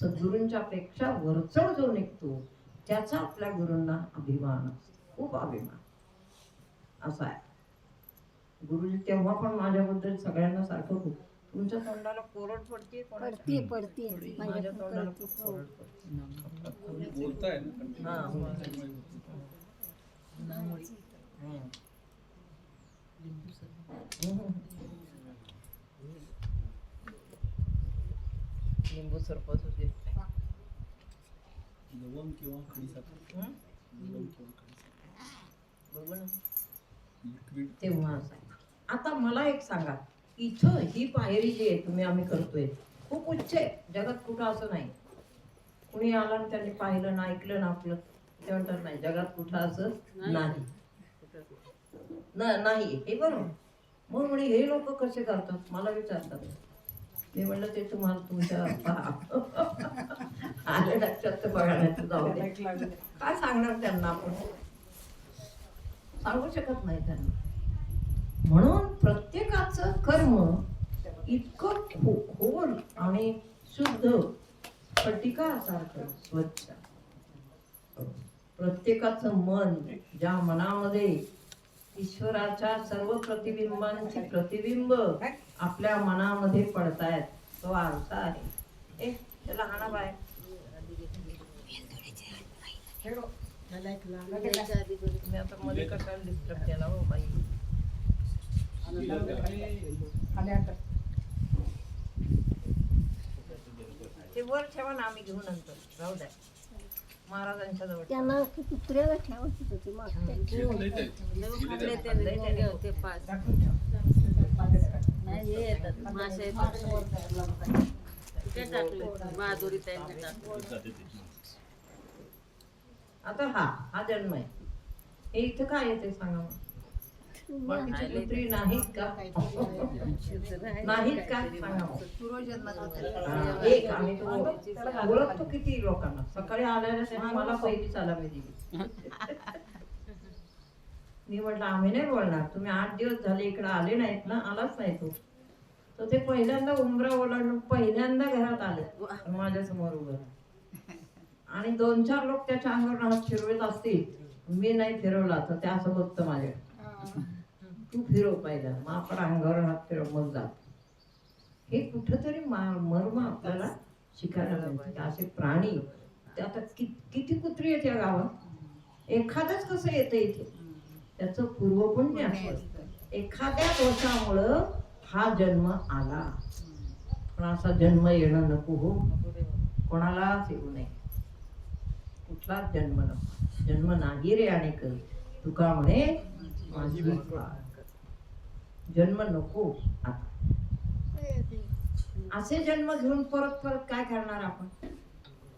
सद्गुरूंच्या पेक्षा वरचढ जो निघतो त्याचा आपल्या गुरूंना अभिमान असतो, खूप अभिमान असा आहे. गुरुजी तेव्हा पण माझ्याबद्दल सगळ्यांना सारखं खूप, तुमच्या तोंडाला कोरड पडते, पडते माझ्या तोंडाला पडते. खूप कोरड पडते. बोलताय ना हा. लिंबू सरपत होते. लवंग किंवा खडीसाखर. लवंग किंवा खडीसाखर. बघू ना लिक्विड. तेव्हा असं आहे. आता मला एक सांगा, इथं ही पायरी जी आहे तुम्ही आम्ही करतोय खूप उच्च आहे. जगात कुठं असं नाही. कुणी आलं आणि त्यांनी पाहिलं ना ऐकलं ना आपलं, ते म्हणतात नाही जगात कुठं असं नाही. नाही हे बरोबर. मग म्हणे हे लोक कसे करतात मला विचारतात. मी म्हणलं ते तुम्हाला तुमच्या आले लक्षात तर बघायला जाऊ दे. काय सांगणार त्यांना, आपण सांगू शकत नाही त्यांना. म्हणून प्रत्येकाचं कर्म इतकं खोल आणि शुद्ध स्फटिकासारखं स्वच्छ. प्रत्येकाचं मन, ज्या मनामध्ये ईश्वराच्या सर्व प्रतिबिंबांची प्रतिबिंब आपल्या मनामध्ये पडतायत, तो आरसा आहे. त्याला हाणा बाय तुम्ही आता मध्ये कशाला डिस्टर्ब केला हो बाई. ते वर ठेवा ना, आम्ही घेऊ नंतर, राहू द्या महाराजांच्या जवळ. त्यांना कुत्र्याला ठेवायची होती मागच्या. खाल्ले त्यांनी मुंग्या होते 5. नाही हे येतात मासे येतात. कुठे टाकले बहादुरी त्यांनी टाकले. आता हा जन्म आहे, हे इथं काय येते सांगा मग. बाकीची कुत्री नाहीत का? नाहीत का सांगा मग. पूर्वजन्मात हा, एक आणि तो ओळखतो किती लोकांना. सकाळी आल्याला त्यांनी मला पहिली सलामी दिली. मी म्हटलं आम्ही नाही बोलणार, तुम्ही 8 दिवस झाले इकडे आले नाहीत ना, आलाच नाही तो. तर ते पहिल्यांदा उंबरा ओलांडून पहिल्यांदा घरात आले माझ्या समोर उभं. आणि 2-4 लोक त्याच्या अंगावर हात फिरवत असतील, मी नाही फिरवला तर ते असं बघतं माझ्या, तू फिरव पाहिजे, मग आपण अंगावर हात फिरव मग जात. हे कुठंतरी मर्म आपल्याला शिकायला मिळते. असे प्राणी ते आता किती कुत्री आहेत या गावात, एखादंच कसं येतं इथे, त्याचं पूर्वपुण्य असतं. एखाद्या दोषामुळं हा जन्म आला, पण असा जन्म येणं नको हो, कोणालाच येऊ नये. कुठलाच जन्म नको. जन्म नाही रे अनेक, तुका म्हणे माझी जन्म नको. आता असे जन्म घेऊन परत परत काय करणार आपण.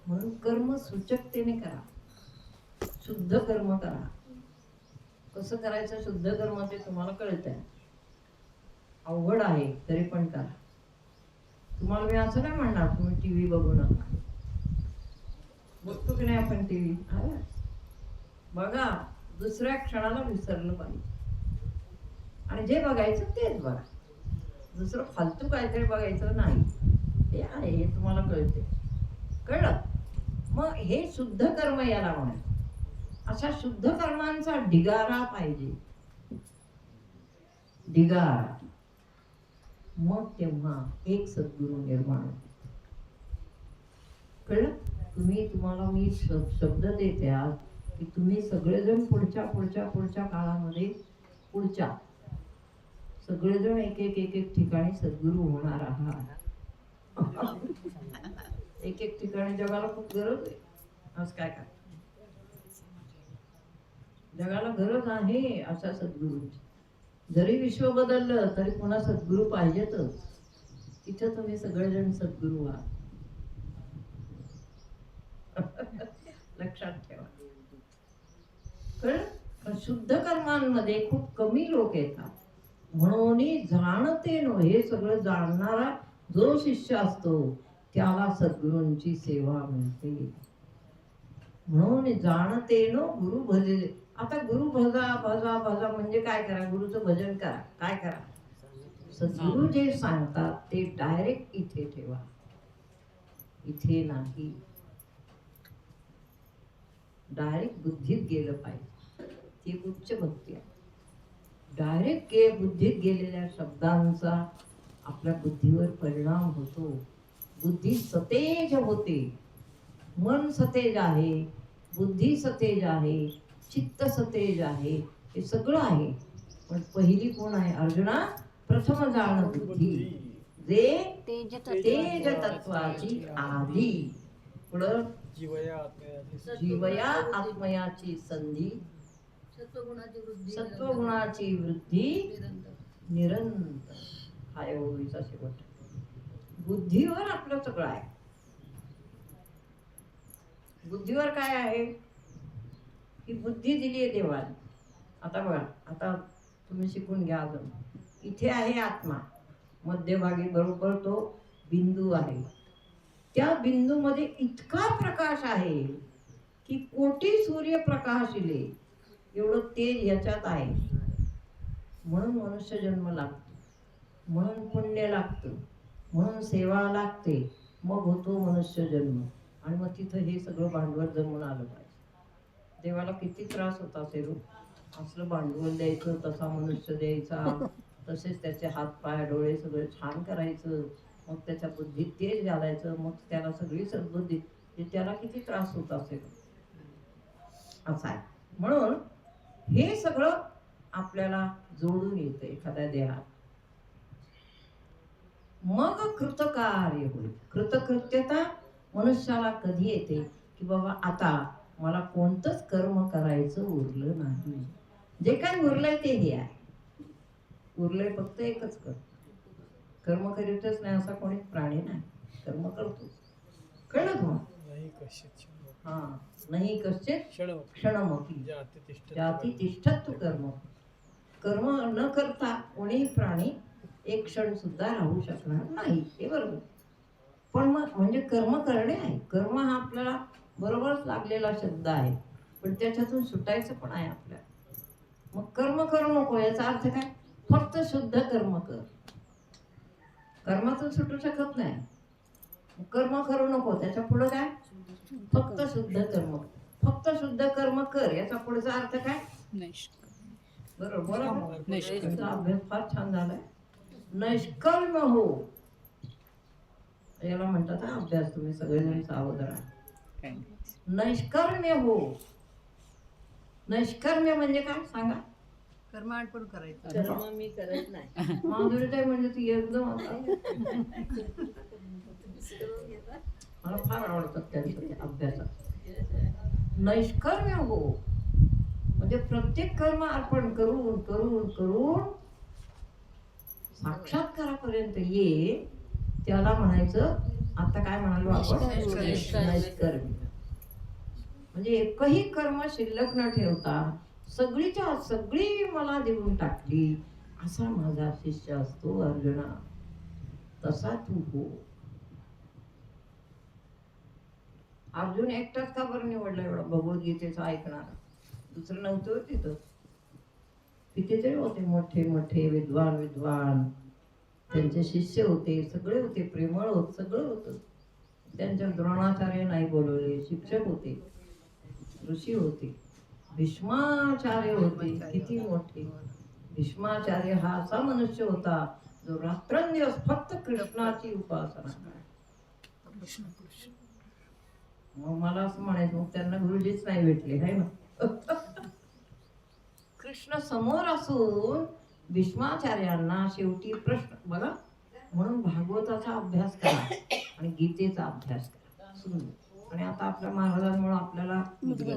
म्हणून कर्म सूचकतेने करा, शुद्ध कर्म करा. कसं करायचं शुद्ध कर्म ते तुम्हाला कळतंय. अवघड आहे तरी पण करा. तुम्हाला मी असं नाही म्हणणार तुम्ही टीव्ही बघू नका. बघतो की नाही आपण टीव्ही? बघा, दुसऱ्या क्षणाला विसरलं पाहिजे. आणि जे बघायचं तेच बघा, दुसरं फालतू काहीतरी बघायचं नाही. हे आहे, हे तुम्हाला कळते. कळलं? मग हे शुद्ध कर्म याला म्हणायचं. अशा शुद्ध कर्मांचा ढिगारा पाहिजे, ढिगारा. मग तेव्हा एक सद्गुरू निर्माण होतो. कळलं? तुम्हाला मी शब्द देते आज की तुम्ही सगळेजण पुढच्या काळामध्ये सगळेजण एक ठिकाणी सद्गुरू होणार आहात. एक ठिकाणी जगाला खूप गरज आहे. आज काय जगाला गरज आहे अशा सद्गुरूंची. जरी विश्व बदललं तरी पुन्हा सद्गुरू पाहिजेतच. इथं तुम्ही सगळेजण सद्गुरू आहात. लक्षात ठेवा. कळलं? शुद्ध कर्मांमध्ये खूप कमी लोक येतात. म्हणून जाणते नो, हे सगळं जाणणारा जो शिष्य असतो त्याला सद्गुरूंची सेवा मिळते. म्हणून जाणते नो गुरु भजे. आता गुरु भजा म्हणजे काय करा? गुरुचं भजन करा. काय करा? सद्गुरू जे सांगतात ते डायरेक्ट इथे ठेवा, इथे नाही. डायरेक्ट बुद्धीत गेलं पाहिजे. ती उच्च भक्ती आहे. डायरेक्ट बुद्धीत गेलेल्या शब्दांचा आपल्या बुद्धीवर परिणाम होतो. बुद्धी सतेज होते. मन सतेज आहे, बुद्धी सतेज आहे, चित्त सतेज आहे. हे सगळं आहे. पण पहिली कोण आहे अर्जुना? प्रथम जाण बुद्धी, जे तेज तत्वाची आधी. पुढं जीवया आत्मयाची संधी, सत्वगुणाची वृद्धी निरंतर. हा योगीचा शेवट. बुद्धीवर आपलं सगळं आहे. बुद्धीवर काय आहे? ही बुद्धी दिली आहे देवाने. आता बघा, आता तुम्ही शिकून घ्या. अजून इथे आहे आत्मा, मध्यभागी बरोबर तो बिंदू आहे. त्या बिंदूमध्ये इतका प्रकाश आहे की कोटी सूर्यप्रकाश इले एवढं तेज ह्याच्यात आहे. म्हणून मनुष्य जन्म लागतो, म्हणून पुण्य लागतं, म्हणून सेवा लागते, मग होतो मनुष्य जन्म. आणि मग तिथं हे सगळं भांडवल जमून आलं पाहिजे. देवाला किती त्रास होता असेल, असलं भांडवल द्यायचं, तसा मनुष्य द्यायचा, तसेच त्याचे हात पाय डोळे सगळं छान करायचं, मग त्याच्या बुद्धीत तेज घालायचं, मग त्याला सगळी सद्बुद्धी. त्याला किती त्रास होत असेल असं आहे. म्हणून हे सगळं आपल्याला जोडून येतं एखाद्या देहात. मग कृतकार्य होईल. कृतकृत्यता मनुष्याला कधी येते की बाबा आता मला कोणतंच कर्म करायचं उरलं नाही. जे काय उरलंय ते हे आहे. उरलंय फक्त एकच कर्म करीतच नाही असा कोणी प्राणी नाही. कर्म करतो. कळलं तुम्हाला? हा, नाही कश्चित क्षणमपि जाती तिष्ठत कर्म. कर्म न करता कोणीही प्राणी एक क्षण सुद्धा राहू शकणार नाही. हे बरोबर. पण मग म्हणजे कर्म करणे आहे. कर्म हा आपल्याला बरोबरच लागलेला शब्द आहे, पण त्याच्यातून सुटायचं पण आहे आपल्याला. मग कर्म करू नको याचा अर्थ काय? फक्त शुद्ध कर्म कर. कर्मातून सुटू शकत नाही. कर्म करू नको त्याच्या पुढे काय? फक्त शुद्ध कर्म. फक्त शुद्ध कर्म कर याचा पुढचा अर्थ काय? बरोबर बोला. तुमचा अभ्यास फार छान झालाय. नैष्कर्म हो याला म्हणतात हा अभ्यास. तुम्ही सगळेजण सावध राहा. नैष्कर्म्य हो. नैष्कर्म्य म्हणजे काय सांगा? कर्मार्पण करायचं. कर्म मी करत नाही. माधुरीताई म्हणजे ती एकदम मला फार आवडतात त्यांचं अभ्यासात. नैष्कर्म्य हो म्हणजे प्रत्येक कर्म अर्पण करून करून करून साक्षात्कारापर्यंत ये. त्याला म्हणायचं आता काय म्हणालो आपण निष्कर्मी. निष्कर्मी. म्हणजे एकही कर्म शिल्लक न ठेवता सगळीच्या सगळी मला देऊन टाकली असा माझा शिष्य असतो अर्जुना, तसा तू हो. अर्जुन एकटाच का बरं निवडला एवढा भगवद्गीतेचं ऐकणार? दुसरं नव्हतं तिथं. कितीतरी होते मोठे मोठे विद्वान, त्यांचे शिष्य होते, सगळे होते, प्रेमळ होत, सगळं होतं. त्यांच्या द्रोणाचार्य नाही बोलवले, शिक्षक होते, ऋषी होते, भीष्माचार्य होते, किती मोठे. भीष्माचार्य हा असा मनुष्य होता जो रात्रंदिवस फक्त कृष्णाची उपासना करायचा. मग मला असं म्हणायचं, मग त्यांना गुरुजीच नाही भेटले आहे ना. कृष्ण समोर असून भीष्माचार्यांना शेवटी प्रश्न बघा. म्हणून भागवताचा अभ्यास करा आणि गीतेचा अभ्यास करा, सुंदर. आणि आता आपल्या महाराजांमुळे आपल्याला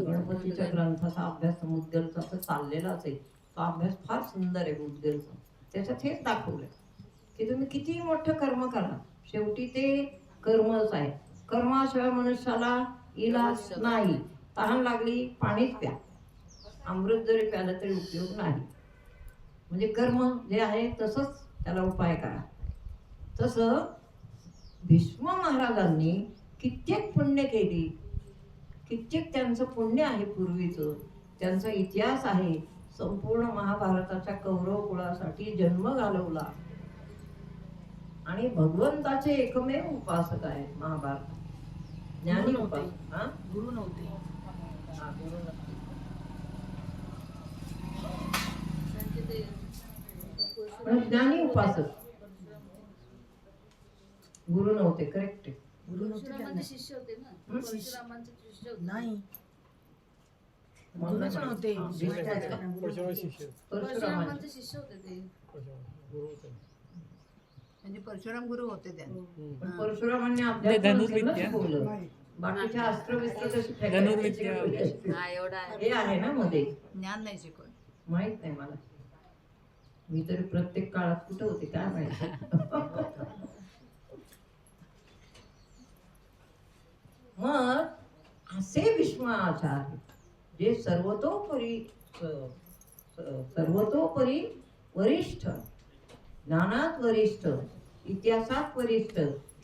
गणपतीच्या ग्रंथाचा अभ्यास मुद्गलचा तर चाललेलाच आहे. तो अभ्यास फार सुंदर आहे मुद्गलचा. त्याच्यात हेच दाखवलं की तुम्ही किती मोठं कर्म करा, शेवटी ते कर्मच आहे. कर्माशिवाय मनुष्याला इलाज नाही. तहान लागली पाणीच प्या, अमृत जरी प्यालं तरी उपयोग नाही. म्हणजे कर्म जे आहे तसंच त्याला उपाय करा. तसं भीष्म महाराजांनी कित्येक पुण्य केली, कित्येक त्यांचं पुण्य आहे पूर्वीचं, त्यांचा इतिहास आहे. संपूर्ण महाभारताच्या कौरव कुळासाठी जन्म घालवला आणि भगवंताचे एकमेव उपासक आहेत महाभारत. ज्ञानी उपासक. हा, गुरु नव्हते. हा, गुरु नव्हते. त्यांचे ते पण ज्ञानी उपासक, गुरु नव्हते. करेक्ट. गुरु नव्हते परशुरामांचे त्यांना. शिष्य होते ना, परशुरामांचे शिष्य होते. नाही, म्हणून गुरुच नव्हते. शिष्य परशुरामांचे शिष्य होते ते. गुरु होते. म्हणजे परशुराम गुरु होते त्या. पण परशुरामांनी अध्यात्म धनुर्विद्या. शिकवलं. बाकीच्या अस्त्रविस्त्र कशी धनुर्विद्या. हा एवढा आहे. हे आहे ना मध्ये. ज्ञान नाही शिकवलं. माहित नाही मला. मी तरी प्रत्येक काळात कुठे होते काय माहिती. मग असे भीष्माचार्य जे सर्वतोपरी वरिष्ठ, ज्ञानात वरिष्ठ, इतिहासात वरिष्ठ,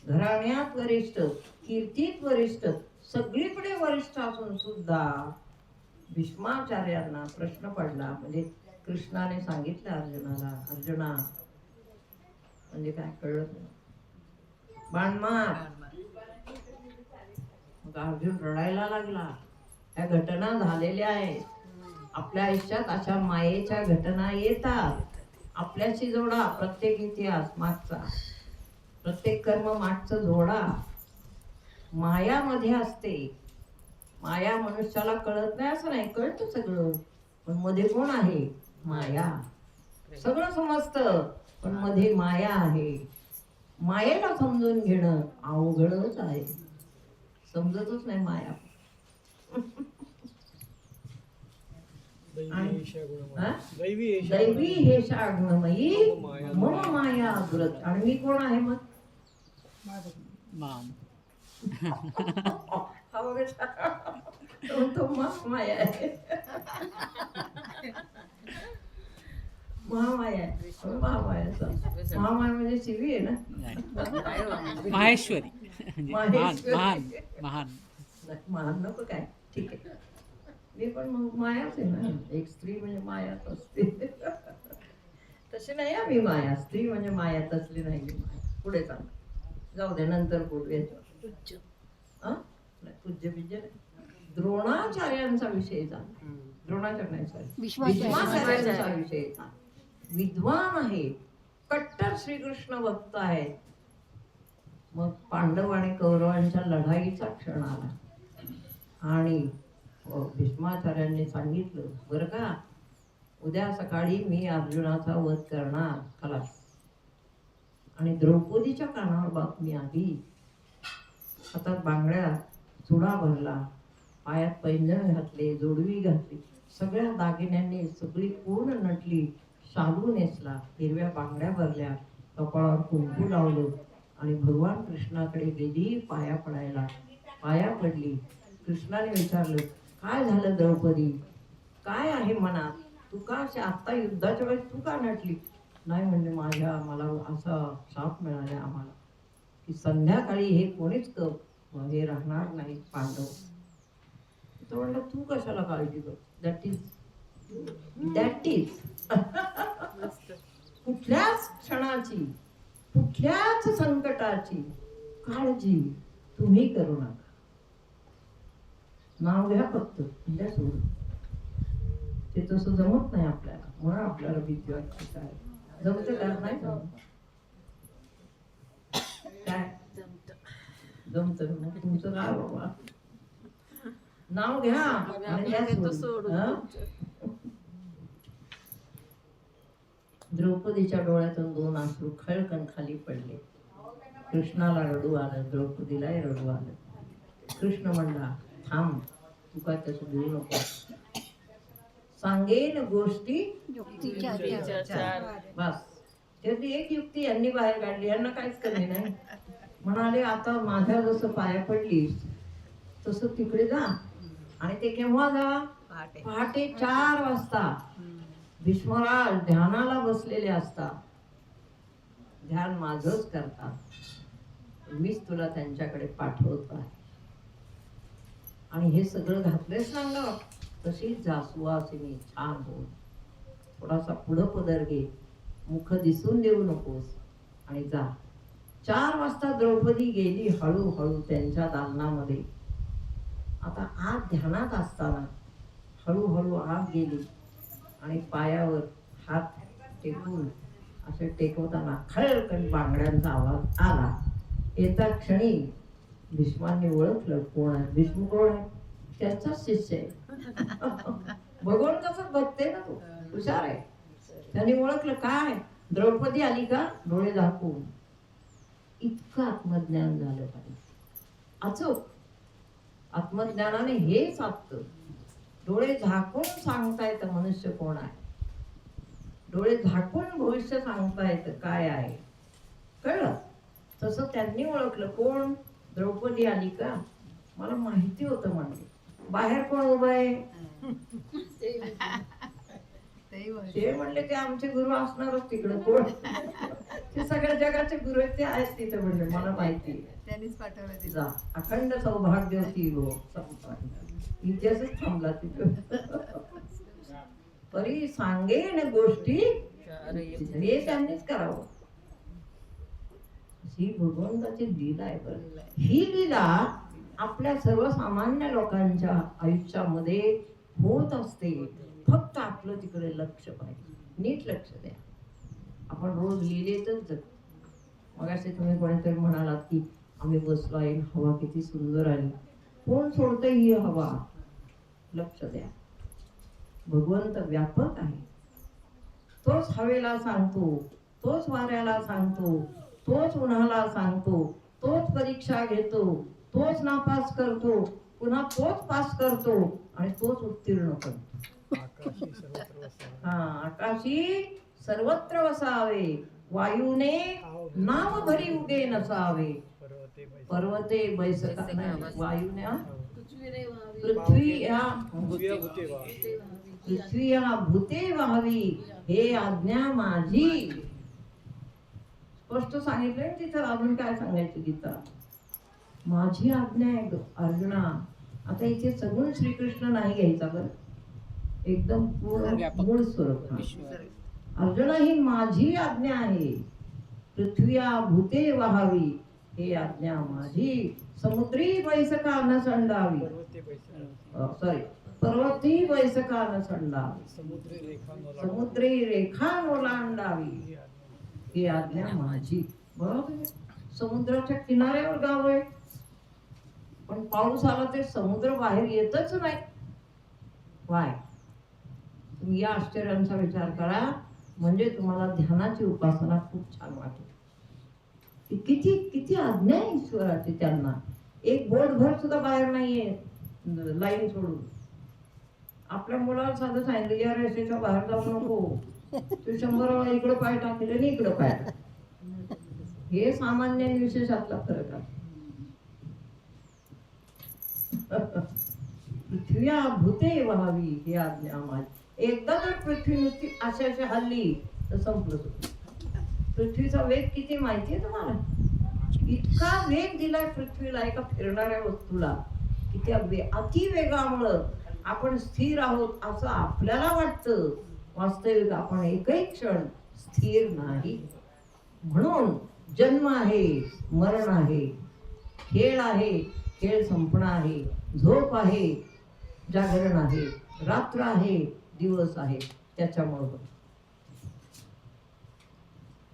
घराण्यात वरिष्ठ, कीर्तीत वरिष्ठ, सगळीकडे वरिष्ठ असून सुद्धा भीष्माचार्यांना प्रश्न पडला. म्हणजे कृष्णाने सांगितलं अर्जुनाला, अर्जुना म्हणजे काय कळलं नाही. बाण मार. मग अर्जुन रडायला लागला. या घटना झालेल्या आहेत आपल्या आयुष्यात. अशा मायेच्या घटना येतात. आपल्याशी जोडा प्रत्येक इतिहास मागचा, प्रत्येक कर्म मागचं जोडा. माया मध्ये असते. माया मनुष्याला कळत नाही असं नाही, कळतं सगळं, पण मध्ये कोण आहे? माया. सगळं समजतं पण मध्ये माया आहे. मायेला समजून घेणं अवघडच आहे. समजतच नाही माया. हा? दैवी हे शाग्नमयी मम माया व्रत. आणि मी कोण आहे मग? माम. हा बघा, तो महामाया आहे. महामाया आहे. महामाया म्हणजे शिवी आहे ना. नाही. माहेश्वरी. म्हणजे महान माहेश्वरी. महान महान. महान नको काय, ठीक आहे. मी पण मग मायाच आहे ना. एक स्त्री म्हणजे मायाच असते. तशी नाही मी माया. स्त्री म्हणजे मायात असली नाही मी माया. पुढे चाल, जाऊ दे, नंतर बोलू याच्यावर. पूज्य बिज्य नाही. द्रोणाचार्यांचा विषय झाला. द्रोणाचार्य नाही, सॉरी, भीष्माचार्यांचा विषय झाला. विद्वान आहे, कट्टर श्रीकृष्ण भक्त आहे. मग पांडव आणि कौरवांच्या लढाईचा क्षण आला आणि भीष्माचार्यांनी सांगितलं, बरं का, उद्या सकाळी मी अर्जुनाचा वध करणार, खलास. आणि द्रौपदीच्या कानावर बातमी आली. हातात बांगड्या, चुडा भरला, पायात पैंजण घातले, जोडवी घातली, सगळ्या दागिन्यांनी सगळी पूर्ण नटली, शालू नेसला, हिरव्या बांगड्या भरल्या, कपाळावर कुंकू लावलं आणि भगवान कृष्णाकडे गेली पाया पडायला. पाया पडली. कृष्णाने विचारलं, काय झालं द्रौपदी, काय आहे मनात, तू का आता युद्धाच्या वेळेस तू का नटली? नाही म्हणजे मला असा शाप मिळाला आम्हाला की संध्याकाळी हे कोणीच हे राहणार नाही पांडव. तो म्हणलं तू कशाला काळजी कर, दॅट इज कुठल्याच क्षणाची कुठल्याच संकटाची काळजी तुम्ही करू नका. नाव घ्या फक्त, द्या सोडून. ते तसं जमत नाही आपल्याला, म्हणून आपल्याला भीती वाटते. काय जमतं का? नाही जमत. काय जमत मग तुमचं काय बाबा, नाव घ्या आणि द्या सोडून. हं? द्रौपदीच्या डोळ्यातून 2 अश्रू खळकन खाली पडले. कृष्णाला रडू आलं, द्रौपदीलाही रडू आलं. कृष्ण म्हणला, थांब, तू काय तसं बोलू नको. सांगेन गोष्टी युक्तीच्या चार. बस. त्यातली एक युक्ती यांनी बाहेर काढली, यांना काहीच कमी नाही. म्हणाले, आता माझ्या जसं पाया पडलीस तसं तिकडे जा. आणि ते केव्हा जा? पहाटे 4 वाजता. भीष्मराज ध्यानाला बसलेले असतात, ध्यान माझंच करतात, मीच तुला त्यांच्याकडे पाठवत आहे. आणि हे सगळं घातलेच सांगा, तशीच जा सुवासिनी, छान बोल, थोडासा पुढं पदर घे, मुख दिसून देऊ नकोस आणि जा. 4 वाजता द्रौपदी गेली हळूहळू त्यांच्या दालनामध्ये. आता आत ध्यानात असताना हळूहळू आत गेली आणि पायावर हात टेकून असे टेकवताना खळकन बांगड्यांचा आवाज आला. येता क्षणी भीष्मांनी ओळखलं कोण आहे. भीष्म कोण आहे? त्यांचाच शिष्य आहे. भगवान कसं बघते ना, तू हुशार आहे. त्यांनी ओळखलं, काय द्रौपदी आली का? डोळे झाकून. इतकं आत्मज्ञान झालं पाहिजे. अचूक आत्मज्ञानाने हे साधतं. डोळे झाकून सांगता येतं मनुष्य कोण आहे. डोळे झाकून भविष्य सांगता येतं काय आहे. कळलं? तसं त्यांनी ओळखलं, कोण? द्रौपदी आली का? मला माहिती होतं म्हणजे. बाहेर कोण उभं आहे? ते म्हणले ते आमचे गुरु असणारच तिकडे. कोण? ते सगळ्या जगाचे गुरु आहेत, ते आहेत तिथे. म्हणले मला माहिती, त्यांनीच पाठवलं. जा. अखंड सौभाग्यवती हो. इतिहासच थांबला तिथे. तरी सांगेन गोष्टी हे त्यांनीच करावं. ही भगवंताची लीला आहे. बरं, ही लीला आपल्या सर्वसामान्य लोकांच्या आयुष्यामध्ये होत असते. फक्त आपलं तिकडे लक्ष पाहिजे, नीट लक्ष द्या. आपण रोज लीलेतच जगतो. मग असे तुम्ही कोणीतरी म्हणालात की आम्ही बसलो आहे, हवा किती सुंदर आली. कोण सोडतंय ही हवा? लक्ष द्या. भगवंत व्यापक आहे. तोच हवेला सांगतो, तोच वाऱ्याला सांगतो, तोच उन्हाला सांगतो, तोच परीक्षा घेतो, तोच नापास करतो, पुन्हा तोच पास करतो आणि तोच उत्तीर्ण करतो. आकाशी सर्वत्र वसावे, वायूने नाव भरी उगे नसावे. पर्वते बैसका वायूने पृथ्वी या भूते व्हावी, हे आज्ञा माझी. स्पष्ट सांगितलंय तिथं. अजून काय सांगायचं गीता? माझी आज्ञा आहे अर्जुना. आता इथे सगुण श्रीकृष्ण नाही घ्यायचा बरं, एकदम पूर्ण मूळ स्वरूप. अर्जुना, ही माझी आज्ञा आहे. पृथ्व्या भूते वहावी, हे आज्ञा माझी. समुद्री बैसका न संडावी, सॉरी, पर्वती बैसका न संडावी, समुद्री रेखा ओलांडावी, ही आज्ञा माझी. बरोबर. समुद्राच्या किनाऱ्यावर गाव आहे, पण पाऊस आला ते समुद्र बाहेर येतच नाही. वाय? तुम्ही या आश्चर्यांचा विचार करा, म्हणजे तुम्हाला ध्यानाची उपासना खूप छान वाटेल. किती किती आज्ञा आहे ईश्वराची त्यांना. एक बोटभर सुद्धा बाहेर नाहीये लाईन सोडून. आपल्या मुलाला साधं सांगितलं, या रेषेच्या बाहेर जाऊ नको, तू 100 वेळा इकडं पाय टाकले आणि इकडं पाय टाक. हे सामान्य आणि विशेषातला फरक आहे. पृथ्व्या भूते व्हावी ही आज्ञा माझी. एकदा जर पृथ्वी नुसती अशा हल्ली तर संपलं सुद्धा. पृथ्वीचा वेग किती माहितीये तुम्हाला? इतका वेग दिलाय पृथ्वीला एका फिरणाऱ्या वस्तूला की त्या अतिवेगामुळं आपण स्थिर आहोत असं आपल्याला वाटतं. वास्तविक आपण एकही क्षण स्थिर नाही. म्हणून जन्म आहे, मरण आहे, खेळ आहे, खेळ संपणं आहे, झोप आहे, जागरण आहे, रात्र आहे, दिवस आहे. त्याच्यामुळं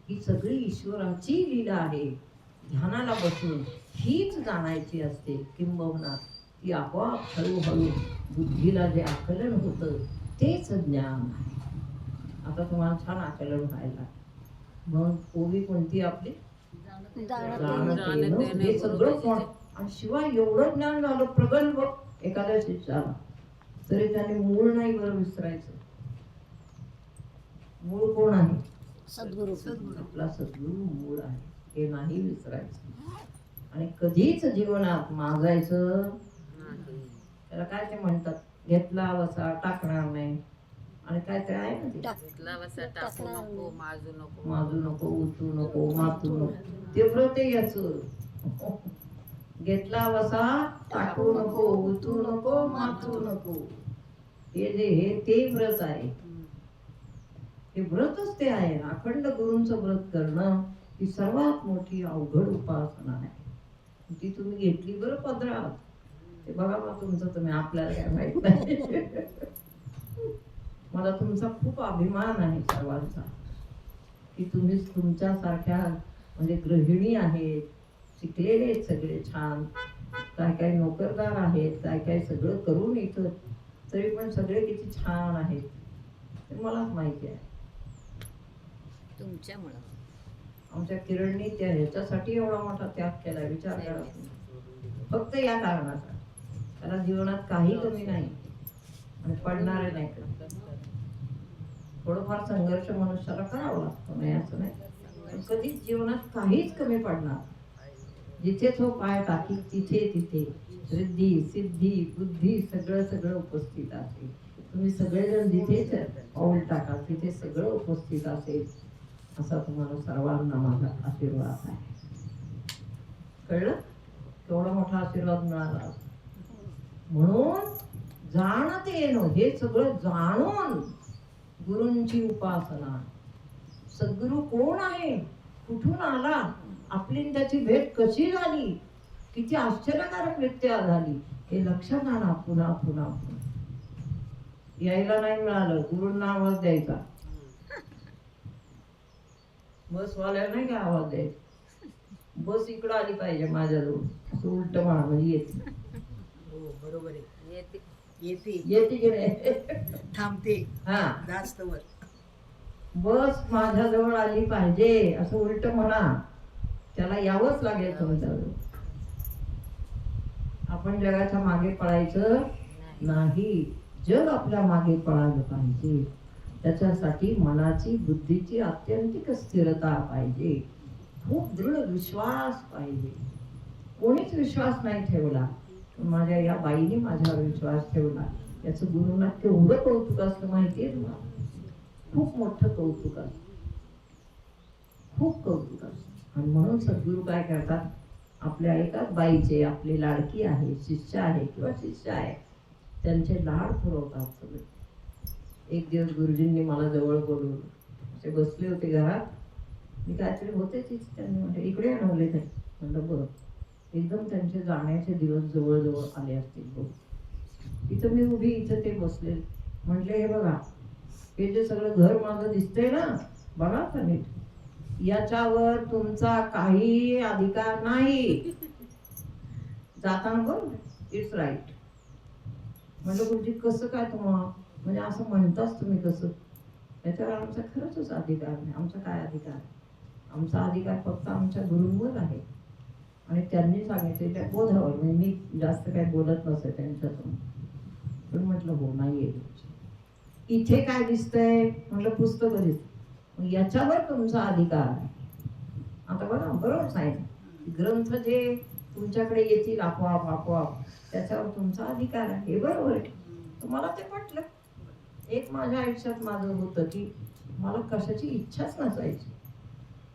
ही सगळी ईश्वराची लीला आहे. ध्यानाला बसून हीच जाणायची असते. किंबहुना ती आपोआप हळूहळू बुद्धीला जे आकलन होतं तेच ज्ञान आहे. आता तुम्हाला छान आकलन व्हायला. मग ओवी कोणती आपली? जाणते हे सगळं कोण? आणि शिवाय एवढं ज्ञान झालं प्रगल्भ एखाद्या शिष्याला तरी त्याने मूळ नाही बरं विसरायचं. मूळ कोण आहे? सद्गुरु. आपला सद्गुरु मूळ आहे, हे नाही विसरायचं. आणि कधीच जीवनात माजायचं त्याला काय ते म्हणतात, घेतला वसा टाकणार नाही. आणि काय ते आहे ना ते, घेतला वसा टाकू नको, माजू नको, माजू नको, उतू नको, मातू नको. ते व्रत आहे याचं. घेतला वसा टाकू नको, उतू नको, मातू नको. हे जे हे ते व्रत आहे. हे व्रतच ते आहे. अखंड गुरूंचं व्रत करणं ही सर्वात मोठी अवघड उपासना आहे. ती तुम्ही घेतली बरं पदरात, ते बघा बा तुमचं तुम्ही, आपल्याला काय माहित नाही. मला तुमचा खूप अभिमान आहे सर्वांचा की तुम्ही तुमच्यासारख्या म्हणजे गृहिणी आहेत, शिकलेले आहेत सगळे छान, काय काय नोकरदार आहेत, काय काय सगळं करून येतं, तरी पण सगळे किती छान आहेत ते मलाच माहिती आहे. तुमच्यामुळं आमच्या किरणनी त्या ह्याच्यासाठी एवढा मोठा त्याग केला, विचार करा. फक्त या कारणाचा. त्याला जीवनात काही कमी नाही आणि पडणारे नाही. थोडंफार संघर्ष मनुष्याला करावा लागतो, नाही असं नाही, पण कधीच जीवनात काहीच कमी पडणार. जिथे तो पाय टाकी तिथे तिथे रिद्धी सिद्धी बुद्धी सगळं सगळं उपस्थित असेल. तुम्ही सगळेजण जिथेच पाऊल टाका तिथे सगळं उपस्थित असेल असा तुम्हाला सर्वांना माझा आशीर्वाद आहे. कळलं? केवढा मोठा आशीर्वाद मिळाला. म्हणून जाणते येणं, हे सगळं जाणून गुरूंची उपासना. सद्गुरु कोण आहे, कुठून आला, आपली त्याची भेट कशी झाली, किती आश्चर्यकारक रित्या झाली, हे लक्षात आणा. पुन्हा पुन्हा पुन्हा यायला नाही मिळालं, गुरूंना आवाज द्यायचा. बस वाल्याला नाही का आवाज द्यायचा, बस इकडं आली पाहिजे माझ्याजवळ, असं उलट म्हणा म्हणजे येते. हो बरोबर आहे. येते येते येते की नाही? थांबते हा, जास्त वर. बस माझ्याजवळ आली पाहिजे असं उलट म्हणा. त्याला यावंच लागेल तुमच्याजवळ. आपण जगाच्या मागे पळायचं नाही, जग आपल्या मागे पळायला पाहिजे. त्याच्यासाठी मनाची बुद्धीची आत्यंतिक स्थिरता पाहिजे, खूप दृढ विश्वास पाहिजे. कोणीच विश्वास नाही ठेवला, माझ्या या बाईने माझ्यावर विश्वास ठेवला. याचं गुरुंना केवढं कौतुक असतं माहितीये तुम्हाला? खूप मोठं कौतुक असतं, खूप कौतुक असतं. आणि म्हणून सद्गुरू काय करतात, आपल्या एकाच बाईचे, आपली लाडकी आहे, शिष्य आहे किंवा शिष्य आहे, त्यांचे लाड पुरवतात सगळे. एक दिवस गुरुजींनी मला जवळ बोलवलं, असे बसले होते घरात, मी काहीतरी होते तीच, त्यांनी म्हटलं इकडे आणवले ते. म्हटलं बरं. एकदम त्यांचे जाण्याचे दिवस जवळजवळ आले असतील बघ. इथं मी उभी, इथं ते बसले. म्हटले हे बघा, हे जे सगळं घर माझं दिसतंय ना, बघा का नीट, याच्यावर तुमचा काही अधिकार नाही. जाताना बघ, इट्स राईट. म्हटलं गुरुजी कसं काय तुम्हाला, म्हणजे असं म्हणताच तुम्ही कसं? याच्यावर आमचा खरंच अधिकार नाही. आमचा काय अधिकार? आमचा अधिकार फक्त आमच्या गुरूंवर आहे आणि त्यांनी सांगितलेल्या बोधावर. म्हणजे मी जास्त काही बोलत नसे त्यांच्यातून, पण म्हटलं हो नाहीये. इथे काय दिसतंय? म्हटलं पुस्तकं दिसत. याच्यावर तुमचा अधिकार आहे आता बघा बरोबर आहे. ग्रंथ जे तुमच्याकडे येतील आपोआप आपोआप, त्याच्यावर तुमचा अधिकार आहे, हे बरोबर आहे. तुम्हाला ते पटलं. एक माझ्या आयुष्यात माझं होतं की मला कशाची इच्छाच नसायची.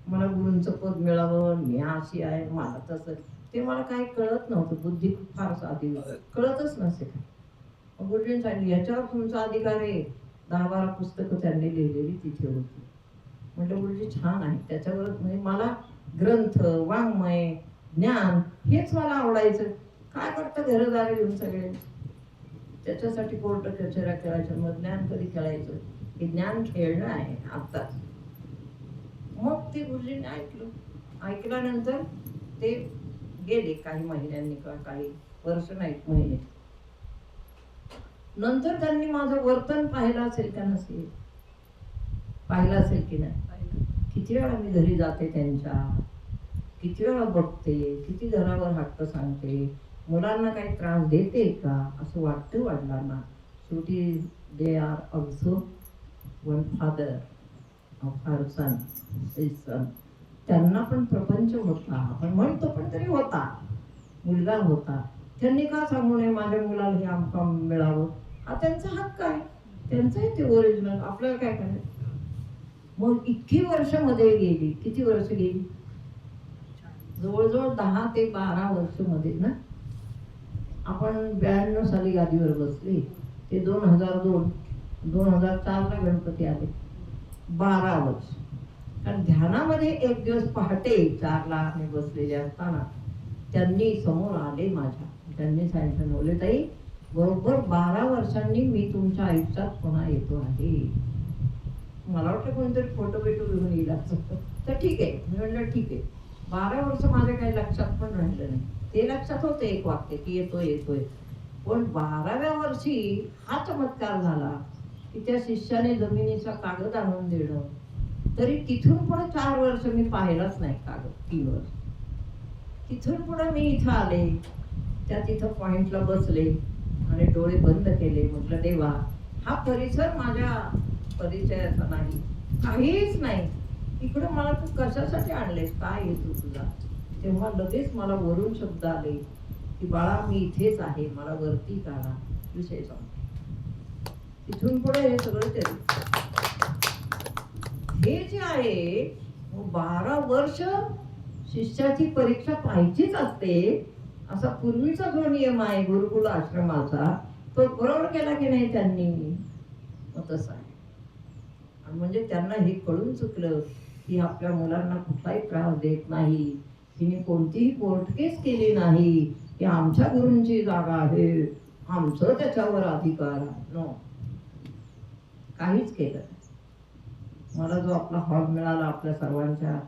मला गुरूंचं पद मिळावं, मी अशी आहे, मला तसं, ते मला काही कळत नव्हतं. बुद्धी फार साधी होती, कळतच नसे. गुरुजींनी सांगितलं याच्यावर तुमचा अधिकार आहे. 10-12 पुस्तकं त्यांनी लिहिलेली तिथे होती. म्हटलं गुरुजी छान आहे, त्याच्यावर म्हणजे मला ग्रंथ, वाङ्मय, ज्ञान हेच मला आवडायचं. काय करतं घरदार येऊन सगळे, त्याच्यासाठी कोर्ट कचेऱ्या खेळायच्या, मग ज्ञान कधी खेळायचं? हे ज्ञान खेळणं आहे आत्ताच. मग ते गुरुजींनी ऐकल्यानंतर ते गेले काही महिन्यांनी किंवा काही वर्ष नाहीत, महिने. नंतर त्यांनी माझं वर्तन पाहिलं असेल का नसेल, पाहिलं असेल की नाही. किती वेळा मी घरी जाते त्यांच्या, किती वेळा बघते, किती घरावर हक्क सांगते, मुलांना काही त्रास देते का असं वाटतं वडिलांना. शेवटी they are also one father of her son. त्यांना पण प्रपंच होता, आपण म्हणतो पण तरी होता, मुलगा होता. त्यांनी का सांगू नये माझ्या मुलाला हे आमकाम मिळावं? हा त्यांचा हक्क आहे, त्यांचं आहे ते ओरिजिनल, आपल्याला काय करायचं. मग इतकी वर्ष मध्ये गेली. किती वर्ष गेली? जवळजवळ 10 ते 12 वर्ष मध्ये ना. आपण 92 साली गादीवर बसले, ते 2004 ला गणपती आले. 12 वर्ष. कारण ध्यानामध्ये एक दिवस पहाटे 4 ला मी बसलेले असताना त्यांनी समोर आले माझ्या. त्यांनी सांगितलं नवलेताई बरोबर 12 वर्षांनी मी तुमच्या आयुष्यात पुन्हा येतो आहे. मला वाटलं कोणतरी फोटो बिटो घेऊन येईल असं. तर ठीक आहे, मी म्हणलं ठीक आहे. 12 वर्ष माझ्या काही लक्षात पण राहिलं नाही. ते लक्षात होतं एक वाक्य की येतोय. पण 12व्या वर्षी हा चमत्कार झाला की त्या शिष्याने जमिनीचा कागद आणून देणं. तरी तिथून पुढे 4 वर्ष मी पाहिलाच नाही कागद. 3 वर्ष. तिथून पुढे मी इथं आले, तिथं पॉइंटला बसले आणि डोळे बंद केले. म्हटलं देवा, हा परिसर माझ्या परिचयाचा नाही, काहीच नाही. इकडं मला तू कशासाठी आणलेस, काय येतो तुझा? तेव्हा लगेच मला वरून शब्द आले की बाळा मी इथेच आहे, मला वरती काढा. विषय संपला. तिथून पुढे हे सगळं ते हे जे आहे 12 वर्ष शिष्याची परीक्षा पाहिजेच असते, असा पूर्वीचा जो नियम आहे गुरुकुल आश्रमाचा, तो बरोबर केला की नाही त्यांनी? मग तसं आहे. म्हणजे त्यांना हे कळून चुकलं की आपल्या मुलांना कुठलाही त्रास देत नाही, तिने कोणतीही कोर्ट केस केली नाही की आमच्या गुरूंची जागा आहे, आमचं त्याच्यावर अधिकार आहे. नो, काहीच केलं नाही. मला जो आपला हॉल मिळाला आपल्या सर्वांच्या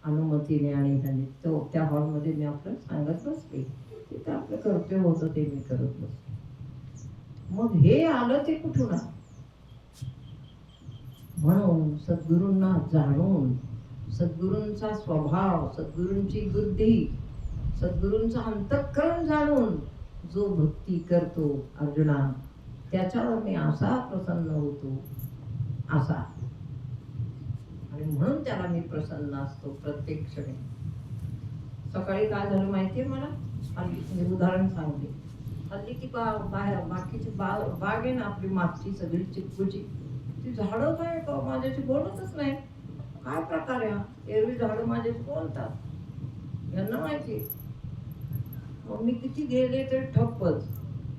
अनुमतीने आणि ह्याने, तो त्या हॉलमध्ये मी आपलं सांगत बसले. तिथं आपलं कर्तव्य होतं ते मी करत बसले. मग हे आलं ते कुठून आलं? म्हणून सद्गुरूंना जाणून, सद्गुरूंचा स्वभाव, सद्गुरूंची बुद्धी, सद्गुरूंचं अंतःकरण जाणून जो भक्ती करतो अर्जुना, त्याच्यावर मी असा प्रसन्न होतो, असा. आणि म्हणून त्याला मी प्रसन्न असतो प्रत्येक क्षणी. सकाळी काय झालं माहितीये मला? हल्ली उदाहरण सांगते. हल्ली ती बाकीची बाग आहे ना आपली मागची सगळी चिक्कूची, ती झाडं काय माझ्याशी बोलतच नाही. काय प्रकार आहे? एरवी झाडं माझ्याशी बोलतात, यांना माहिती. मग मी किती गेले तरी ठप्पच,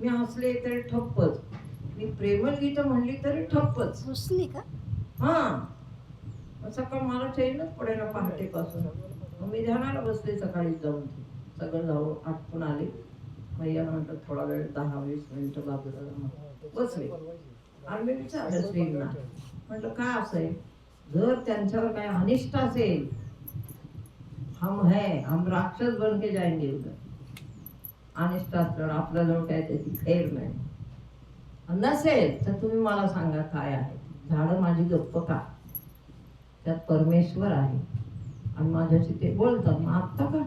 मी हसले तरी ठप्पच, मी प्रेमळ गीतं म्हणली तरी ठप्पच. रुसली का? हा, सकाळ मला चैनच पडेना पहाटेपासून. मग मी ध्यानाला बसले सकाळी जाऊन, सगळं जाऊन आटपून आले. भैया म्हटलं थोडा वेळ 10-20 मिनिटं बाजूला बसले. आणि मी विचारलं श्रींना, म्हटलं काय असं आहे? जर त्यांच्यावर काही अनिष्ट असेल, हम राक्षस बन के जाएंगे उधर. अनिष्ट असल्यावर आपल्याजवळ काय त्याची खैर नाही. नसेल तर तुम्ही मला सांगा काय आहे. झाडं माझी गप्प का? त्यात परमेश्वर आहे आणि माझ्याशी ते बोलतात. मग आत्ता का?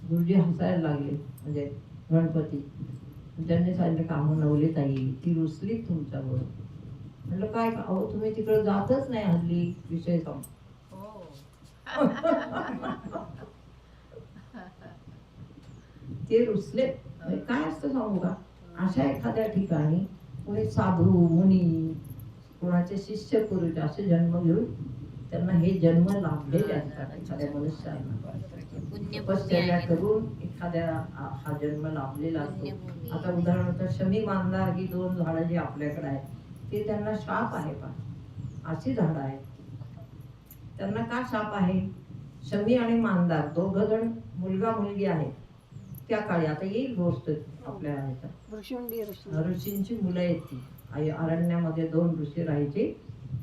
गुरुजी हसायला लागले, म्हणजे गणपती. त्यांनी सांगितलं कामं नवलेताई ती रुसली तुमच्याबरोबर. म्हटलं काय? अहो तुम्ही तिकडे जातच नाही हल्ली, विषय संपला. ते रुसले. काय असतं सांगू का, अशा एखाद्या ठिकाणी कोणी साधू मुनी, कोणाचे शिष्य पुरुष असे जन्म घेऊन त्यांना हे जन्म लाभलेले असतात. एखाद्या मनुष्याला तपश्चर्या करून एखाद्या हा जन्म लाभलेला असतो. आता उदाहरणार्थ शमी मांदार ही 2 झाडं जी आपल्याकडे आहेत ते त्यांना शाप आहे पा, अशी झाडं आहेत. त्यांना का शाप आहे? शमी आणि मांदार दोघं जण मुलगा मुलगी आहेत त्या काळी. आता येईल गोष्ट आपल्या ऋषींची मुलं आहेत ती. अरण्यामध्ये 2 ऋषी राहायचे,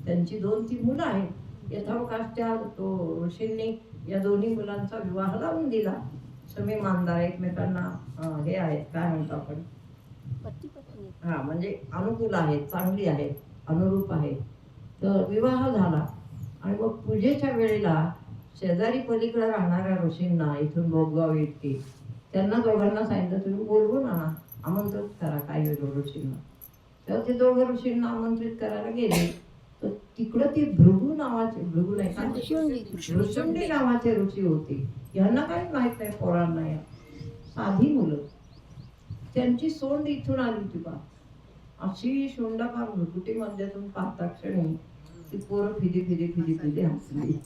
त्यांची 2-3 मुलं आहेत. यथावकाश त्या तो ऋषींनी या दोन्ही मुलांचा विवाह लावून दिला. शमी मांदार एकमेकांना हे आहेत, काय म्हणतो आपण, हा म्हणजे अनुकूल आहेत, चांगली आहेत, अनुरूप आहेत. तर विवाह झाला आणि मग पूजेच्या वेळेला शेजारी पलीकडे राहणाऱ्या ऋषींना, इथून बोगगाव इतके, त्यांना दोघांना सांगितलं तुम्ही बोलवून आणा, आमंत्रित करा काही ऋषींना. तेव्हा ते 2 ऋषींना आमंत्रित करायला गेले. तर तिकडं ते भृगू नावाचे, भृगू नाही का, ऋषुंडी नावाचे ऋषी होते. यांना काही माहित नाही पोरांना, या साधी मुलं. त्यांची सोंड इथून आली होती बा, अशी सोंडा फार भुरकुटी मध्यातून पाहता क्षणी ती पोरं फिदी फिदी फिदी फिदी हसली.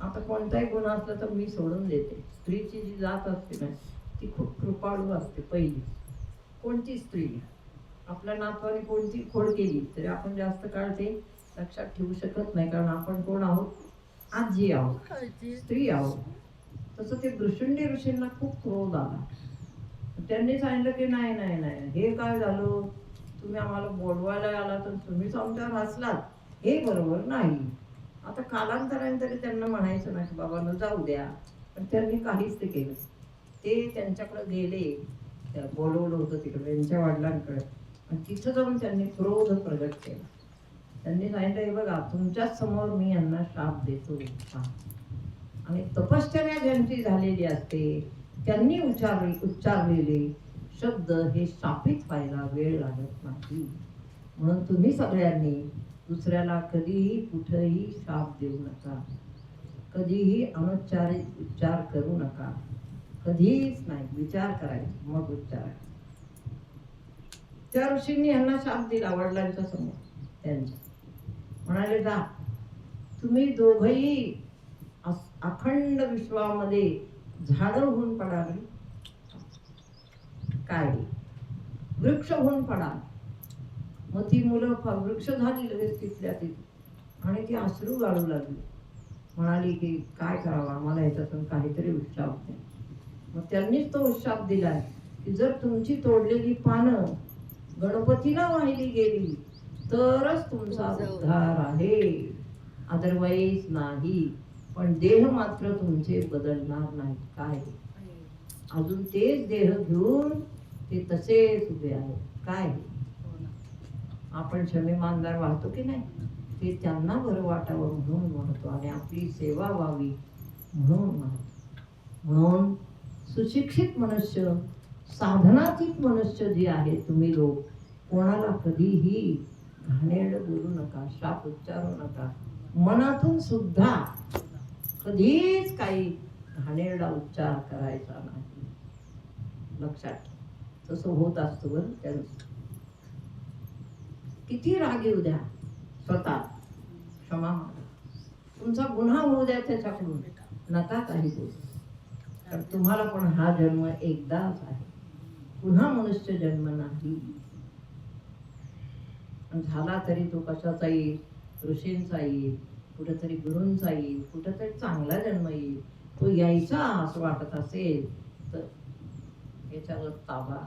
आता कोणताही गुन्हा असला तर मी सोडून देते. स्त्रीची जी जात असते ना ती खूप कृपाळू असते. पहिली कोणती स्त्री आपल्या नातवाने कोणती खोड केली तरी आपण जास्त काळ ते लक्षात ठेवू शकत नाही, कारण आपण कोण आहोत, आजी आहोत, स्त्री आहोत. तसं ते भृशुंडी ऋषींना खूप क्रोध आला. त्यांनी सांगितलं की नाही नाही नाही, हे काय झालं, तुम्ही आम्हाला बोलवायला आला तर तुम्हीच आमच्यावर हसलात, हे बरोबर नाही. आता कालांतराने तरी त्यांना म्हणायचं नाही बाबा न जाऊ द्या, पण त्यांनी काहीच ते केलं. ते त्यांच्याकडे गेले, बोलवलं होतं तिकडे त्यांच्या वडिलांकडे, आणि तिथं जाऊन त्यांनी क्रोध प्रगट केला. त्यांनी सांगितलं हे बघा तुमच्याच समोर मी यांना शाप देतो. आणि तपश्चर्या ज्यांची झालेली असते त्यांनी उच्चारलेले शब्द हे शापित व्हायला वेळ लागत नाही. म्हणून तुम्ही सगळ्यांनी दुसऱ्याला कधीही कुठेही शाप देऊ नका, कधीही अनुच्चारित उच्चार करू नका, कधीच नाही, विचार करायचा मग उच्चार. त्या ऋषींनी यांना शाप दिला वडिलांच्या समोर. त्यांच्या म्हणाले जा तुम्ही दोघही अखंड विश्वामध्ये झाडं होऊन पडाल, काय वृक्ष होऊन पडाल. मग ती मुलं वृक्ष झाली लगेच तिथल्या तिथे, आणि ती अश्रू गाळू लागली. म्हणाली की काय करावं, आम्हाला ह्याच्यातून काहीतरी उत्शाप द्या. मग त्यांनीच तो उत्शाप दिलाय की जर तुमची तोडलेली पानं गणपतीला वाहिली गेली तरच तुमचा उद्धार आहे, अदरवाईज नाही. पण देह मात्र तुमचे बदलणार नाही. काय अजून तेच देह घेऊन ते तसेच उभे आहेत. काय आपण शमी मानदार वाहतो की नाही, ते त्यांना बरं वाटावं म्हणून म्हणतो, आणि आपली सेवा व्हावी म्हणून म्हणतो. म्हणून सुशिक्षित मनुष्य, साधनातीत मनुष्य जे आहे तुम्ही लोक, कोणाला कधीही घाणेरडं बोलू नका, शाप उच्चारू नका. मनातून सुद्धा कधीच काही घाणेरडा उच्चार करायचा नाही. लक्षात तसं होत असतं बरं. त्यांचं किती राग येऊ द्या, स्वतः क्षमा मागा, तुमचा गुन्हा होऊ द्या त्याच्याकडून, नका काही बोलू. कारण तुम्हाला पण हा जन्म एकदाच आहे, पुन्हा मनुष्य जन्म नाही. झाला तरी तो कशाचा येईल, ऋषींचा येईल, कुठेतरी गुरूंचा येईल, कुठेतरी चांगला जन्म येईल. तो यायचा असं वाटत असेल तर याच्यावर ताबा.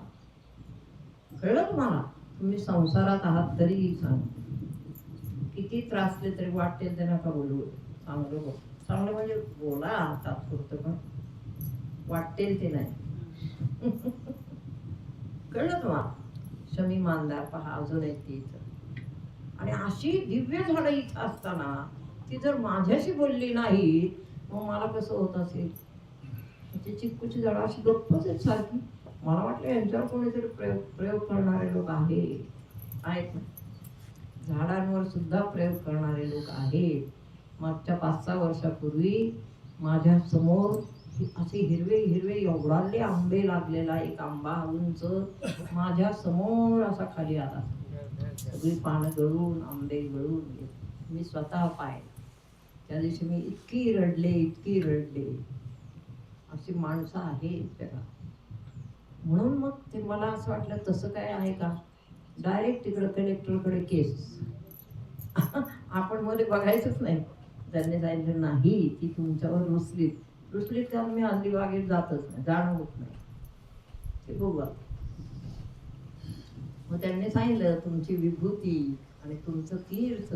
कळलं तुम्हाला? तुम्ही संसारात आहात तरी सांग, किती त्रासले तरी वाटेल ते नका बोलू. चांगलं बोल, चांगलं म्हणजे बोला तात्पुरतं, पण वाटेल ते नाही. कळलं तुम्हाला? शमी मानदार पहा अजून एक ती इथं. आणि अशी दिव्य झाडं इथं असताना ती जर माझ्याशी बोलली नाही मग मला कसं होत असेल. त्याची चिक्कूची झाडं अशी गप्पच आहेत सारखी. मला वाटलं यांच्यावर कोणीतरी प्रयोग करणारे लोक आहेत ना, झाडांवर सुद्धा प्रयोग करणारे लोक आहेत. मागच्या 5-6 वर्षापूर्वी माझ्या समोर असे हिरवे हिरवे एवढाले आंबे लागलेला एक आंबा उंच माझ्या समोर असा खाली आला. सगळी पानं गळून आंबे गळून गेले. मी स्वतः पाहिलं. त्या दिवशी मी इतकी रडले. अशी माणसं आहेत जगात. म्हणून मग ते मला असं वाटलं तसं काय आहे का, डायरेक्ट तिकडं कलेक्टरकडे केस. आपण मध्ये बघायचंच नाही. त्यांनी सांगितलं नाही की तुमच्यावर रुसलीत का मी अलिबागेत जातच नाही, जाणं होत नाही. ते बघा. मग त्यांनी सांगितलं तुमची विभूती आणि तुमचं तीर्थ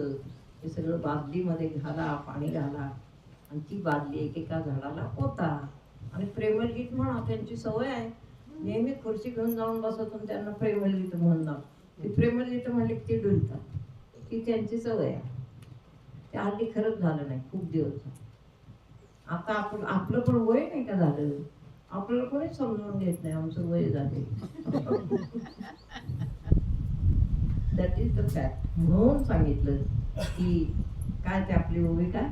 हे सगळं बादलीमध्ये घाला, पाणी घाला आणि ती बादली एकेका झाडाला पोता आणि प्रेमळ गीत म्हणा. त्यांची सवय आहे नेहमी खुर्ची घेऊन जाऊन बसत आणि त्यांना प्रेमळ गीत म्हणणार. ती प्रेमळ गीत म्हणली की ते डुलतात. ती त्यांची सवय आहे. ते हल्ली खरंच झालं नाही, खूप दिवस झाले. आता आपलं पण वय नाही का झालं, आपल्याला कोणीच समजून घेत नाही आमचं वय झाले. That is the fact. म्हणून सांगितलं की काय ते आपली ओवी काय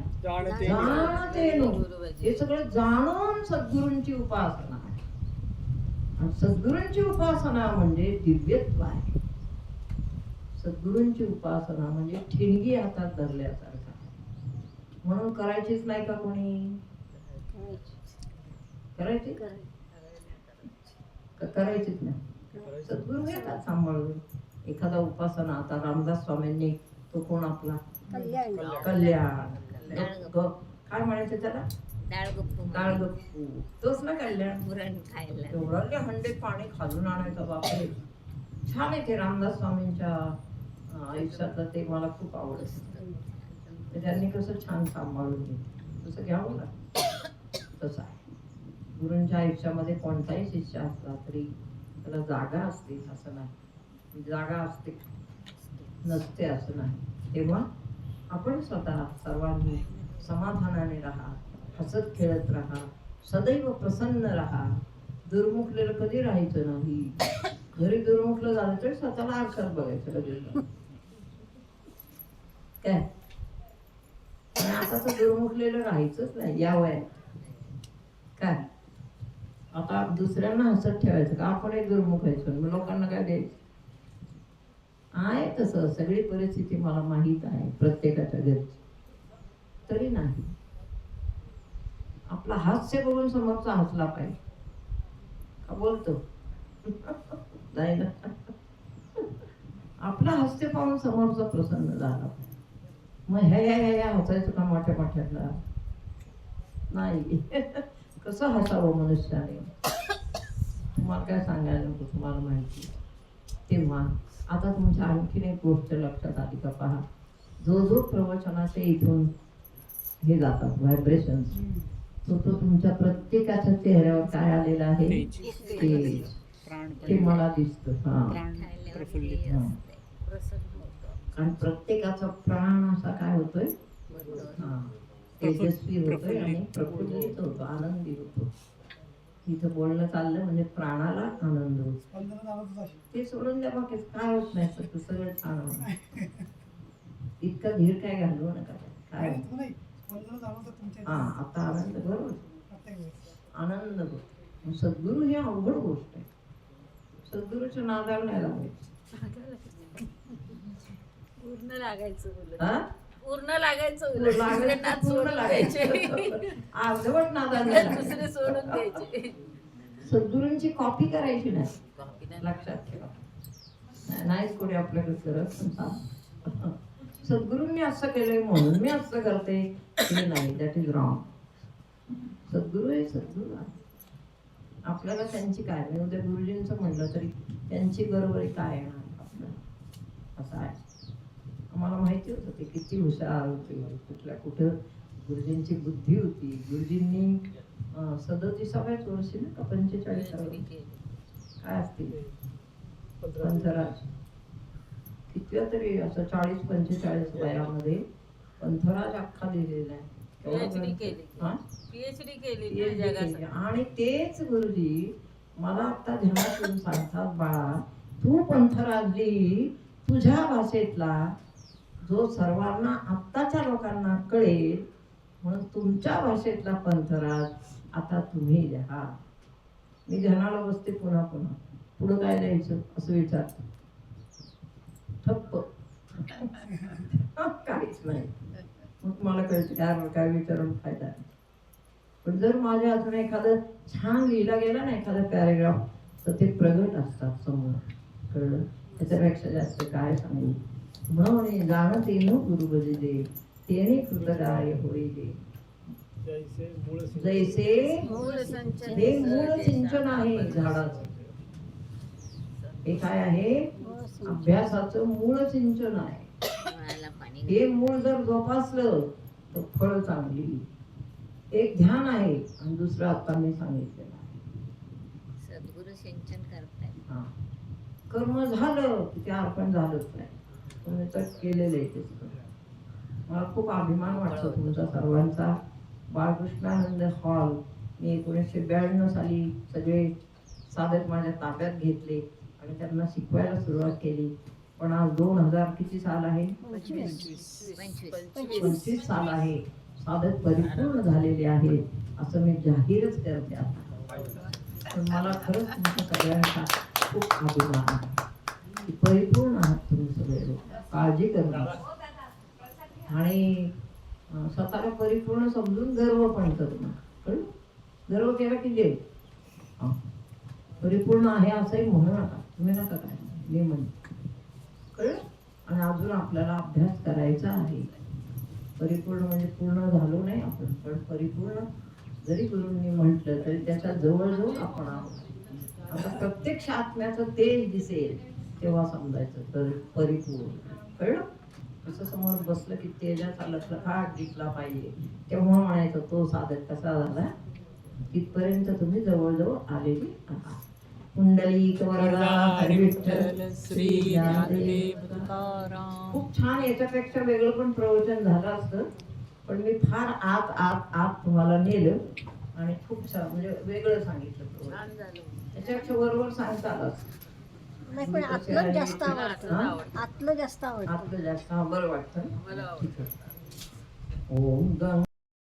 हे सगळं जाणून सद्गुरूंची उपासना आहे. आणि सद्गुरूंची उपासना म्हणजे दिव्यत्व आहे. सद्गुरूंची उपासना म्हणजे ठिणगी हातात धरल्यासारखा. म्हणून करायचीच नाही का कोणी, करायचीच नाही. सद्गुरू घेतात सांभाळून. एखादा उपासना आता रामदास स्वामींनी तो कोण आपला कल्याण काय म्हणायचं त्याला, डाळगप्पू तोच ना कल्याण. एवढं हंडे पाणी खालून आणायचं बापरे. छान आहे ते रामदास स्वामींच्या आयुष्यातलं. ते मला खूप आवडतं. त्यांनी कसं छान सांभाळून घेतलं. तसं घ्यावं लागतं. तसं आहे गुरूंच्या आयुष्यामध्ये. कोणताही शिष्य असला तरी त्याला जागा असते असं नाही, जागा असते नसते असं नाही. तेव्हा आपण स्वतः सर्वांनी समाधानाने राहा, हसत खेळत राहा, सदैव प्रसन्न राहा. दुर्मुखलेलं कधी राहायचं नाही. घरी दुर्मुखलं झालं तर स्वतःला आरशात बघायचं लगेच काय. आणि आता तर दुर्मुखलेलं राहायचंच नाही या वयात काय. आता दुसऱ्यांना हसत ठेवायचं का, आपण एक दुर्मुखायचं मग लोकांना काय द्यायचं. आहे तसं सगळी परिस्थिती मला माहीत आहे प्रत्येकाच्या घरची. तरी नाही आपला हास्य बघून समोरचा हसला पाहिजे का बोलतो नाही ना. आपला हास्य पाहून समोरचा प्रसन्न झाला. मग ह्या हसायचं का मोठ्या मोठ्याला नाही. कसं हसावं मनुष्याने तुम्हाला काय सांगायला नको, तुम्हाला माहिती. तेव्हा आता तुमच्या आणखीन एक गोष्ट लक्षात आली का पहा. जो प्रवचनाचे इथून हे जातात व्हायब्रेशन्स, तो तुमच्या प्रत्येकाच्या चेहऱ्यावर काय आलेला आहे तेज. ते मला दिसतं. आणि प्रत्येकाचा प्राण असा काय होतोय, तेजस्वी होतोय आणि प्रफुल्लित होतो, आनंदी होतो. इथं बोलणं चाललं म्हणजे प्राणाला आनंद होतो. ते सोडून द्या बाकी काय होत नाही. सगळं छान होतं. इतका धीर काय घालवू नका. काय आता आनंद बरोबर आनंद होतो. सद्गुरू ही अवघड गोष्ट आहे. सद्गुरूच्या नादाला नाही लागायचं. पूर्ण लागायचं अर्धवट नादाला दुसरे सोडून द्यायचे. सद्गुरूंची कॉपी करायची नाही, लक्षात ठेवा. नाहीच कोणी आपल्याकडे करत. सद्गुरूंनी असं केलंय म्हणून मी असं करते हे नाही. That is wrong. सद्गुरू हे सद्गुरू आहे. आपल्याला त्यांची काय, मी उद्या गुरुजींचं म्हटलं तरी त्यांची बरोबरी काय येणार आपल्याला असं आहे. आम्हाला माहिती होतं ते किती हुशार होते, कुठल्या कुठं गुरुजींची बुद्धी होती. गुरुजींनी 37व्याच वर्षी ना का 45 काय असतील पंथराज कितव्या तरी असं 40-45 वयामध्ये पंथराज अख्खा लिहिलेला आहे. PhD केली. आणि तेच गुरुजी मला आता ध्यानात येऊन सांगतात, बाळा तू पंथराज लिही तुझ्या भाषेतला जो सर्वांना आत्ताच्या लोकांना कळेल म्हणून तुमच्या भाषेतला पंथराज आता तुम्ही लिहा. मी ध्यानाला बसते पुन्हा पुन्हा, पुढं काय लिहायचं असं विचारतो, ठप्प. काहीच नाही. मग मला कळतं काय काय विचारून फायदा नाही. पण जर माझ्या अजून एखादं छान लिहिला गेला ना एखादा पॅरेग्राफ, तर ते प्रगट असतात समोर. कळलं? त्याच्यापेक्षा जास्त काय सांगू. म्हणून जाणत येणं गुरुबजी दे, तेने कृतकार्य होईल. जैसे मूळ जैसे मूळ संचन हे मूळ सिंचन आहे झाडाचं. हे काय आहे? अभ्यासाचं मूळ सिंचन आहे. मुळाला पाणी हे मूळ जर जोपासलं तर फळ चांगली. एक ध्यान आहे आणि दुसरं आता मी सांगितलेलं आहे. सद्गुरु सिंचन करतायत. हा. कर्म झालं की ते अर्पण झालंच नाही. तुम्ही तर केलेलं आहे तेच. मला खूप अभिमान वाटतो तुमचा सर्वांचा. बाळकृष्णानंद हॉल मी 1992 साली सगळे साधक माझ्या ताब्यात घेतले आणि त्यांना शिकवायला सुरुवात केली. पण आज 2000 किती साल आहे? 25 साल आहे. साधक परिपूर्ण झालेले आहेत असं मी जाहीरच करते आता. पण मला खरंच तुमच्या सगळ्यांचा खूप अभिमान आहे की परिपूर्ण आहात तुम्ही सगळे लोक. काळजी करू नका आणि स्वतःला परिपूर्ण समजून गर्व पण करू नका. कळलं? गर्व केला की जे परिपूर्ण आहे असंही म्हणू नका. तुम्ही नका काय मी म्हणते. कळलं? आणि अजून आपल्याला अभ्यास करायचा आहे. परिपूर्ण म्हणजे पूर्ण झालो नाही आपण, पण परिपूर्ण जरी गुरूंनी म्हटलं तरी त्याच्या जवळजवळ आपण आहोत. आता प्रत्यक्ष आत्म्याचं तेज दिसेल तेव्हा समजायचं तर परिपूर्ण. कळलं? असं समोर बसलं की तेजाचा लखलखाट दिसला पाहिजे तेव्हा म्हणायचं तो साधक कसा झाला. तिथपर्यंत तुम्ही जवळजवळ आलेली आहात. कुंडलिक वरदा हरी विठ्ठल श्री ज्ञानदेव तुकाराम. खूप छान. याच्यापेक्षा वेगळं पण प्रवचन झालं असतं पण मी फार आत आत आत तुम्हाला नेलं आणि खूप छान म्हणजे वेगळं सांगितलं प्रवचन. छान झालं. त्याच्यापेक्षा बरोबर सांगता आलं असतं. नाही पण आतलं जास्त आवडतं. हा? आतलं जास्त आवडतं. आतलं जास्त. हा, बरं वाटतं. मला ठीक आहे. ओम गंग